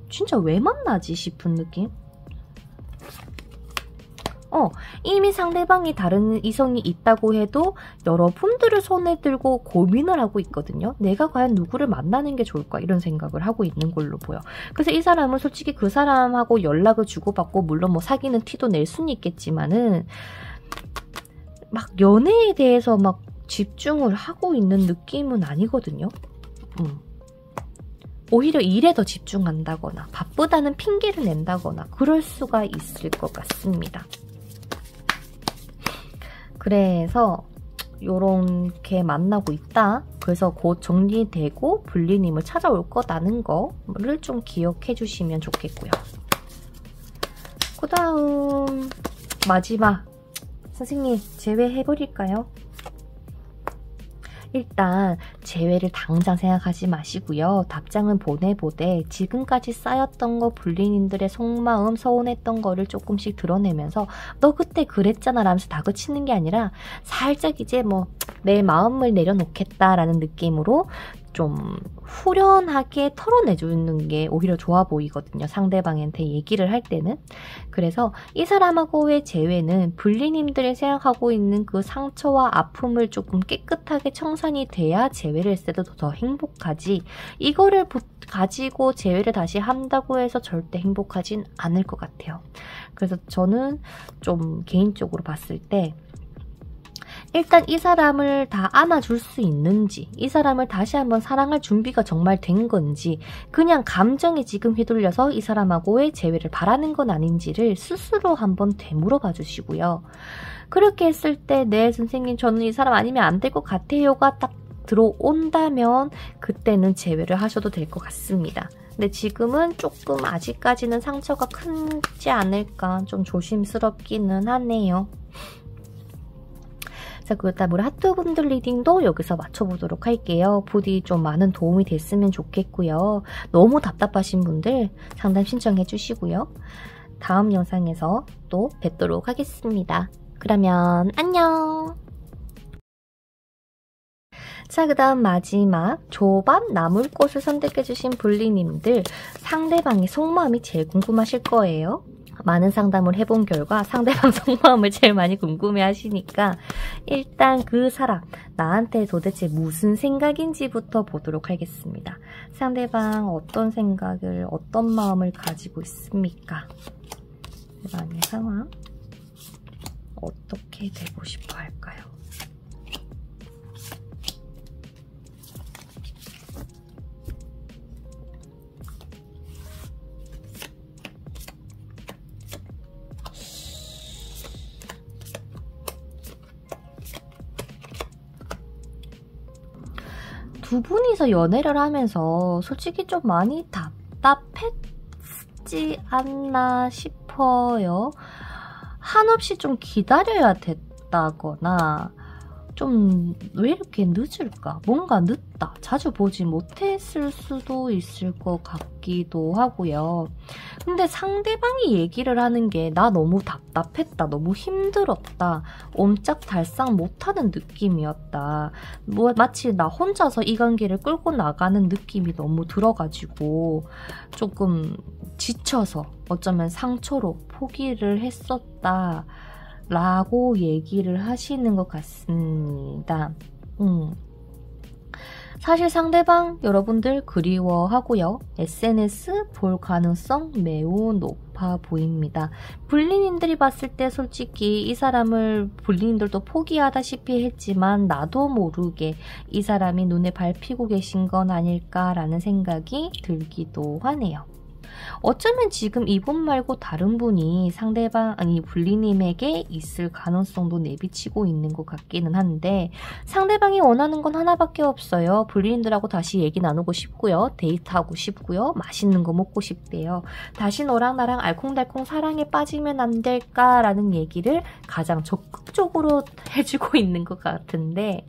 진짜 왜 만나지 싶은 느낌? 이미 상대방이 다른 이성이 있다고 해도 여러분들을 손에 들고 고민을 하고 있거든요. 내가 과연 누구를 만나는 게 좋을까 이런 생각을 하고 있는 걸로 보여. 그래서 이 사람은 솔직히 그 사람하고 연락을 주고받고 물론 뭐 사귀는 티도 낼 수는 있겠지만은 막 연애에 대해서 막 집중을 하고 있는 느낌은 아니거든요. 오히려 일에 더 집중한다거나 바쁘다는 핑계를 낸다거나 그럴 수가 있을 것 같습니다. 그래서 요렇게 만나고 있다. 그래서 곧 정리되고 불리님을 찾아올 거라는 거를 좀 기억해 주시면 좋겠고요. 그 다음 마지막 선생님 제외해버릴까요? 일단 제외를 당장 생각하지 마시고요. 답장은 보내보되 지금까지 쌓였던 거 불리님들의 속마음 서운했던 거를 조금씩 드러내면서 너 그때 그랬잖아 라면서 다그치는 게 아니라 살짝 이제 뭐 내 마음을 내려놓겠다라는 느낌으로 좀 후련하게 털어내주는 게 오히려 좋아 보이거든요. 상대방한테 얘기를 할 때는. 그래서 이 사람하고의 재회는 불리님들이 생각하고 있는 그 상처와 아픔을 조금 깨끗하게 청산이 돼야 재회를 했을 때도 더 행복하지, 이거를 가지고 재회를 다시 한다고 해서 절대 행복하진 않을 것 같아요. 그래서 저는 좀 개인적으로 봤을 때 일단 이 사람을 다 안아줄 수 있는지, 이 사람을 다시 한번 사랑할 준비가 정말 된 건지, 그냥 감정에 지금 휘둘려서 이 사람하고의 재회를 바라는 건 아닌지를 스스로 한번 되물어봐 주시고요. 그렇게 했을 때 네 선생님 저는 이 사람 아니면 안 될 것 같아요가 딱 들어온다면 그때는 재회를 하셔도 될 것 같습니다. 근데 지금은 조금 아직까지는 상처가 크지 않을까 좀 조심스럽기는 하네요. 자, 그다음 우리 하트분들 리딩도 여기서 맞춰보도록 할게요. 부디 좀 많은 도움이 됐으면 좋겠고요. 너무 답답하신 분들 상담 신청해 주시고요. 다음 영상에서 또 뵙도록 하겠습니다. 그러면 안녕! 자, 그 다음 마지막 조밥 나물꽃을 선택해주신 불리님들 상대방의 속마음이 제일 궁금하실 거예요. 많은 상담을 해본 결과 상대방 속마음을 제일 많이 궁금해 하시니까 일단 그 사람 나한테 도대체 무슨 생각인지부터 보도록 하겠습니다. 상대방 어떤 생각을 어떤 마음을 가지고 있습니까? 상대방의 상황 어떻게 되고 싶어 할까요? 두 분이서 연애를 하면서 솔직히 좀 많이 답답했지 않나 싶어요. 한없이 좀 기다려야 됐다거나 좀 왜 이렇게 늦을까? 뭔가 늦다. 자주 보지 못했을 수도 있을 것 같기도 하고요. 근데 상대방이 얘기를 하는 게 나 너무 답답했다. 너무 힘들었다. 옴짝달싹 못하는 느낌이었다. 뭐 마치 나 혼자서 이 관계를 끌고 나가는 느낌이 너무 들어가지고 조금 지쳐서 어쩌면 상처로 포기를 했었다. 라고 얘기를 하시는 것 같습니다. 사실 상대방 여러분들 그리워하고요. SNS 볼 가능성 매우 높아 보입니다. 불리님들이 봤을 때 솔직히 이 사람을 불리님들도 포기하다시피 했지만 나도 모르게 이 사람이 눈에 밟히고 계신 건 아닐까라는 생각이 들기도 하네요. 어쩌면 지금 이분 말고 다른 분이 상대방 아니 불리님에게 있을 가능성도 내비치고 있는 것 같기는 한데 상대방이 원하는 건 하나밖에 없어요. 불리님들하고 다시 얘기 나누고 싶고요. 데이트하고 싶고요. 맛있는 거 먹고 싶대요. 다시 너랑 나랑 알콩달콩 사랑에 빠지면 안 될까라는 얘기를 가장 적극적으로 해주고 있는 것 같은데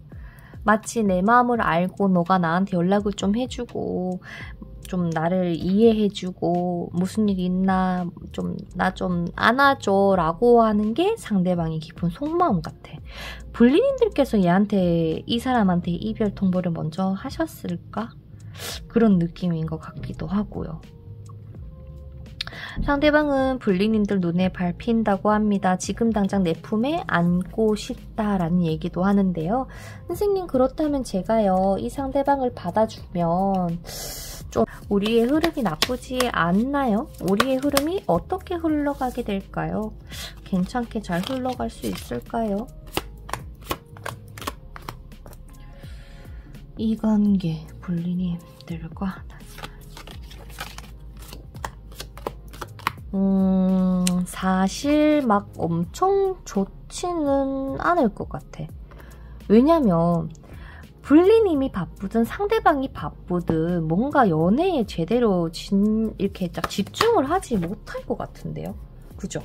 마치 내 마음을 알고 너가 나한테 연락을 좀 해주고 좀 나를 이해해주고 무슨 일 있나 나 좀 안아줘 라고 하는 게 상대방의 깊은 속마음 같아. 불리님들께서 얘한테 이 사람한테 이별 통보를 먼저 하셨을까? 그런 느낌인 것 같기도 하고요. 상대방은 불리님들 눈에 밟힌다고 합니다. 지금 당장 내 품에 안고 싶다라는 얘기도 하는데요. 선생님, 그렇다면 제가요, 이 상대방을 받아주면 좀 우리의 흐름이 나쁘지 않나요? 우리의 흐름이 어떻게 흘러가게 될까요? 괜찮게 잘 흘러갈 수 있을까요? 이 관계, 불리님들과 사실 막 엄청 좋지는 않을 것 같아. 왜냐면 불리님이 바쁘든 상대방이 바쁘든 뭔가 연애에 제대로 이렇게 딱 집중을 하지 못할 것 같은데요. 그죠?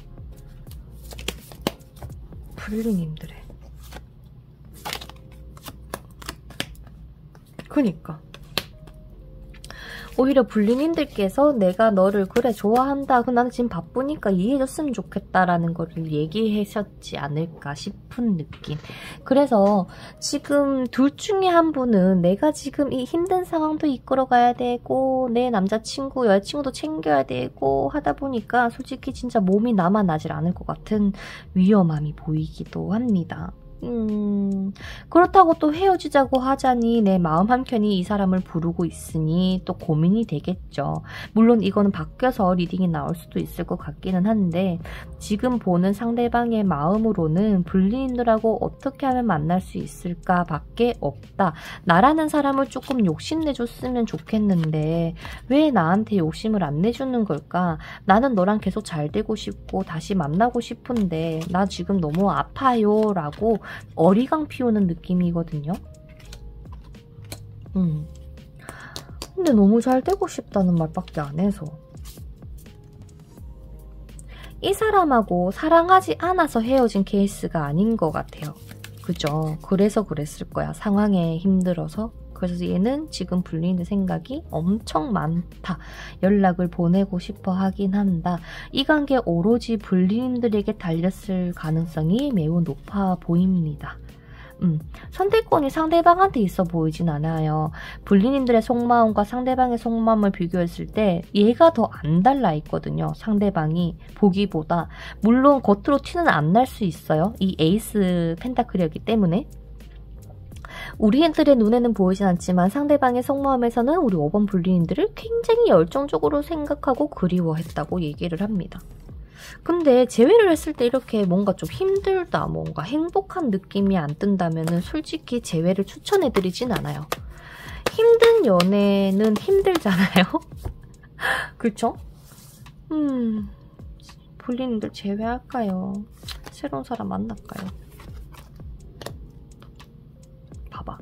불리님들의. 그니까. 오히려 불리님들께서 내가 너를 그래 좋아한다. 나는 지금 바쁘니까 이해해줬으면 좋겠다라는 거를 얘기하셨지 않을까 싶은 느낌. 그래서 지금 둘 중에 한 분은 내가 지금 이 힘든 상황도 이끌어가야 되고 내 남자친구, 여자친구도 챙겨야 되고 하다 보니까 솔직히 진짜 몸이 남아나질 않을 것 같은 위험함이 보이기도 합니다. 그렇다고 또 헤어지자고 하자니 내 마음 한켠이 이 사람을 부르고 있으니 또 고민이 되겠죠. 물론 이거는 바뀌어서 리딩이 나올 수도 있을 것 같기는 한데 지금 보는 상대방의 마음으로는 불리님들하고 어떻게 하면 만날 수 있을까 밖에 없다. 나라는 사람을 조금 욕심내줬으면 좋겠는데 왜 나한테 욕심을 안 내주는 걸까? 나는 너랑 계속 잘 되고 싶고 다시 만나고 싶은데 나 지금 너무 아파요 라고 어리광 피우는 느낌이거든요. 근데 너무 잘 되고 싶다는 말밖에 안 해서 이 사람하고 사랑하지 않아서 헤어진 케이스가 아닌 것 같아요. 그죠? 그래서 그랬을 거야. 상황에 힘들어서. 그래서 얘는 지금 불리는 생각이 엄청 많다. 연락을 보내고 싶어 하긴 한다. 이 관계 오로지 불리님들에게 달렸을 가능성이 매우 높아 보입니다. 선택권이 상대방한테 있어 보이진 않아요. 불리님들의 속마음과 상대방의 속마음을 비교했을 때 얘가 더 안 달라 있거든요. 상대방이 보기보다. 물론 겉으로 티는 안 날 수 있어요. 이 에이스 펜타클이었기 때문에. 우리들의 눈에는 보이진 않지만 상대방의 속마음에서는 우리 5번 불리님들을 굉장히 열정적으로 생각하고 그리워했다고 얘기를 합니다. 근데 재회를 했을 때 이렇게 뭔가 좀 힘들다, 뭔가 행복한 느낌이 안 든다면 솔직히 재회를 추천해드리진 않아요. 힘든 연애는 힘들잖아요? 그쵸? 불리님들 재회할까요? 새로운 사람 만날까요? 봐봐.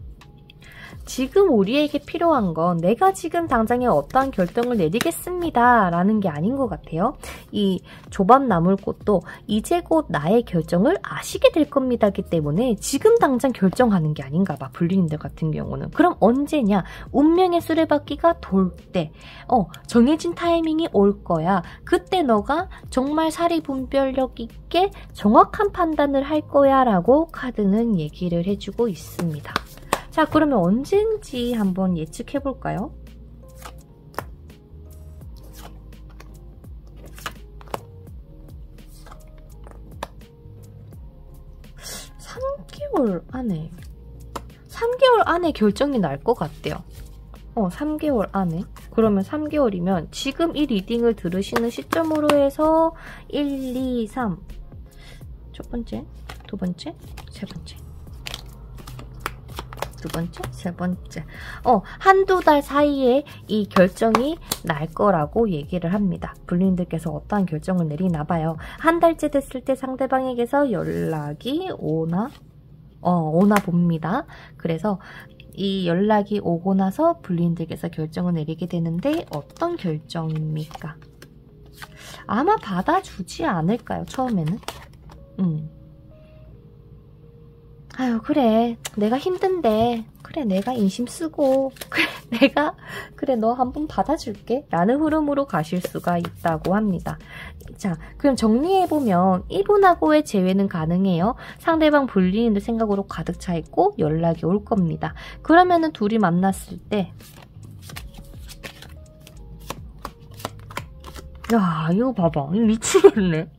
지금 우리에게 필요한 건 내가 지금 당장에 어떠한 결정을 내리겠습니다 라는 게 아닌 것 같아요. 이 조밥 나물꽃도 이제 곧 나의 결정을 아시게 될 겁니다기 때문에 지금 당장 결정하는 게 아닌가 봐. 불리님들 같은 경우는. 그럼 언제냐? 운명의 수레바퀴가 돌 때 정해진 타이밍이 올 거야. 그때 너가 정말 사리분별력 있게 정확한 판단을 할 거야 라고 카드는 얘기를 해주고 있습니다. 자, 그러면 언젠지 한번 예측해볼까요? 3개월 안에 3개월 안에 결정이 날 것 같대요. 3개월 안에. 그러면 3개월이면 지금 이 리딩을 들으시는 시점으로 해서 1, 2, 3 첫 번째, 두 번째, 세 번째 두 번째, 세 번째. 한두 달 사이에 이 결정이 날 거라고 얘기를 합니다. 불리님들께서 어떠한 결정을 내리나 봐요. 한 달째 됐을 때 상대방에게서 연락이 오나 봅니다. 그래서 이 연락이 오고 나서 불리님들께서 결정을 내리게 되는데 어떤 결정입니까? 아마 받아주지 않을까요? 처음에는? 아유, 그래, 내가 힘든데, 그래, 내가 인심 쓰고, 그래, 너 한번 받아줄게 라는 흐름으로 가실 수가 있다고 합니다. 자, 그럼 정리해보면 이분하고의 재회는 가능해요. 상대방 불리님들 생각으로 가득 차 있고 연락이 올 겁니다. 그러면은 둘이 만났을 때 야, 이거 봐봐. 미치겠네.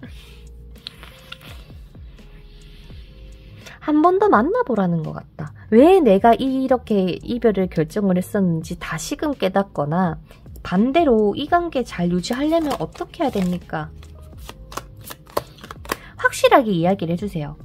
한 번 더 만나보라는 것 같다. 왜 내가 이렇게 이별을 결정을 했었는지 다시금 깨닫거나 반대로 이 관계 잘 유지하려면 어떻게 해야 됩니까? 확실하게 이야기를 해주세요.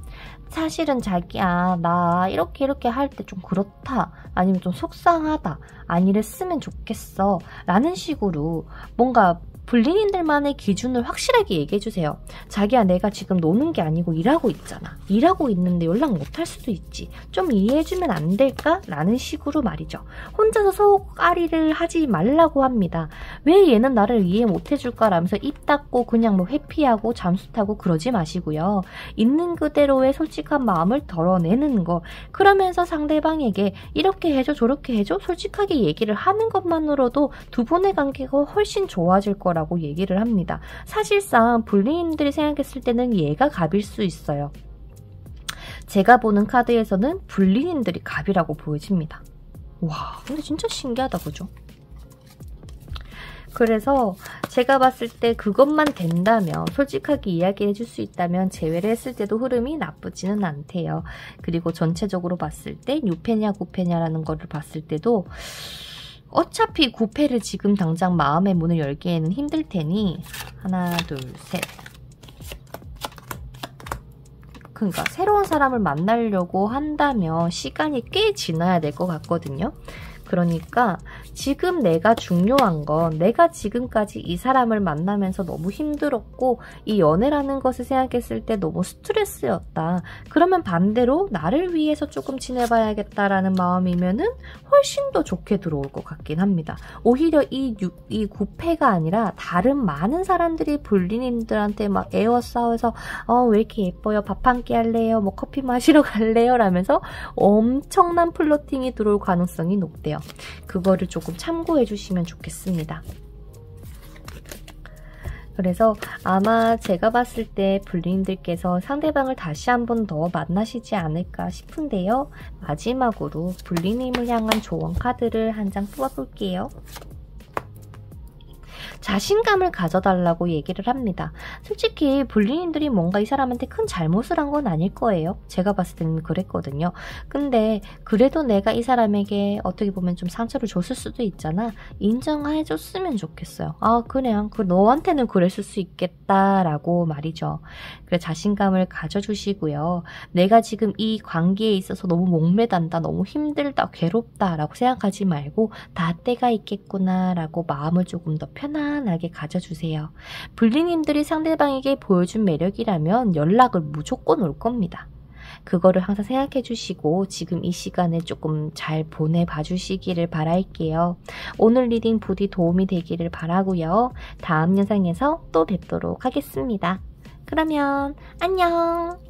사실은 자기야, 나 이렇게 할 때 좀 그렇다, 아니면 좀 속상하다, 안 이랬으면 좋겠어 라는 식으로 뭔가 불륜인들만의 기준을 확실하게 얘기해주세요. 자기야, 내가 지금 노는 게 아니고 일하고 있잖아. 일하고 있는데 연락 못할 수도 있지. 좀 이해해주면 안 될까? 라는 식으로 말이죠. 혼자서 속앓이를 하지 말라고 합니다. 왜 얘는 나를 이해 못해줄까? 라면서 입 닫고 그냥 뭐 회피하고 잠수 타고 그러지 마시고요. 있는 그대로의 솔직한 마음을 덜어내는 거. 그러면서 상대방에게 이렇게 해줘 저렇게 해줘 솔직하게 얘기를 하는 것만으로도 두 분의 관계가 훨씬 좋아질 거라고 얘기를 합니다. 사실상 불륜인들이 생각했을 때는 얘가 갑일 수 있어요. 제가 보는 카드에서는 불륜인들이 갑이라고 보여집니다. 와, 근데 진짜 신기하다, 그죠? 그래서 제가 봤을 때 그것만 된다면, 솔직하게 이야기해 줄 수 있다면 제외를 했을 때도 흐름이 나쁘지는 않대요. 그리고 전체적으로 봤을 때 6패냐 9패냐라는 거를 봤을 때도 어차피 9패를 지금 당장 마음의 문을 열기에는 힘들 테니 하나, 둘, 셋. 그러니까 새로운 사람을 만나려고 한다면 시간이 꽤 지나야 될 것 같거든요. 그러니까 지금 내가 중요한 건 내가 지금까지 이 사람을 만나면서 너무 힘들었고 이 연애라는 것을 생각했을 때 너무 스트레스였다. 그러면 반대로 나를 위해서 조금 지내봐야겠다라는 마음이면은 훨씬 더 좋게 들어올 것 같긴 합니다. 오히려 이 9패가 아니라 다른 많은 사람들이 불륜인들한테 막 에워싸워서 왜 이렇게 예뻐요? 밥 한 끼 할래요? 뭐 커피 마시러 갈래요? 라면서 엄청난 플러팅이 들어올 가능성이 높대요. 그거를 조금 참고해 주시면 좋겠습니다. 그래서 아마 제가 봤을 때 불륜인들께서 상대방을 다시 한 번 더 만나시지 않을까 싶은데요. 마지막으로 불륜님을 향한 조언 카드를 한 장 뽑아볼게요. 자신감을 가져달라고 얘기를 합니다. 솔직히 불륜인들이 뭔가 이 사람한테 큰 잘못을 한 건 아닐 거예요. 제가 봤을 때는 그랬거든요. 근데 그래도 내가 이 사람에게 어떻게 보면 좀 상처를 줬을 수도 있잖아. 인정해줬으면 좋겠어요. 아, 그냥 너한테는 그랬을 수 있겠다라고 말이죠. 그래, 자신감을 가져주시고요. 내가 지금 이 관계에 있어서 너무 목매단다, 너무 힘들다, 괴롭다라고 생각하지 말고 다 때가 있겠구나 라고 마음을 조금 더 편안하게 가져주세요. 불륜님들이 상대방에게 보여준 매력이라면 연락을 무조건 올 겁니다. 그거를 항상 생각해 주시고 지금 이 시간을 조금 잘 보내봐 주시기를 바랄게요. 오늘 리딩 부디 도움이 되기를 바라고요. 다음 영상에서 또 뵙도록 하겠습니다. 그러면 안녕!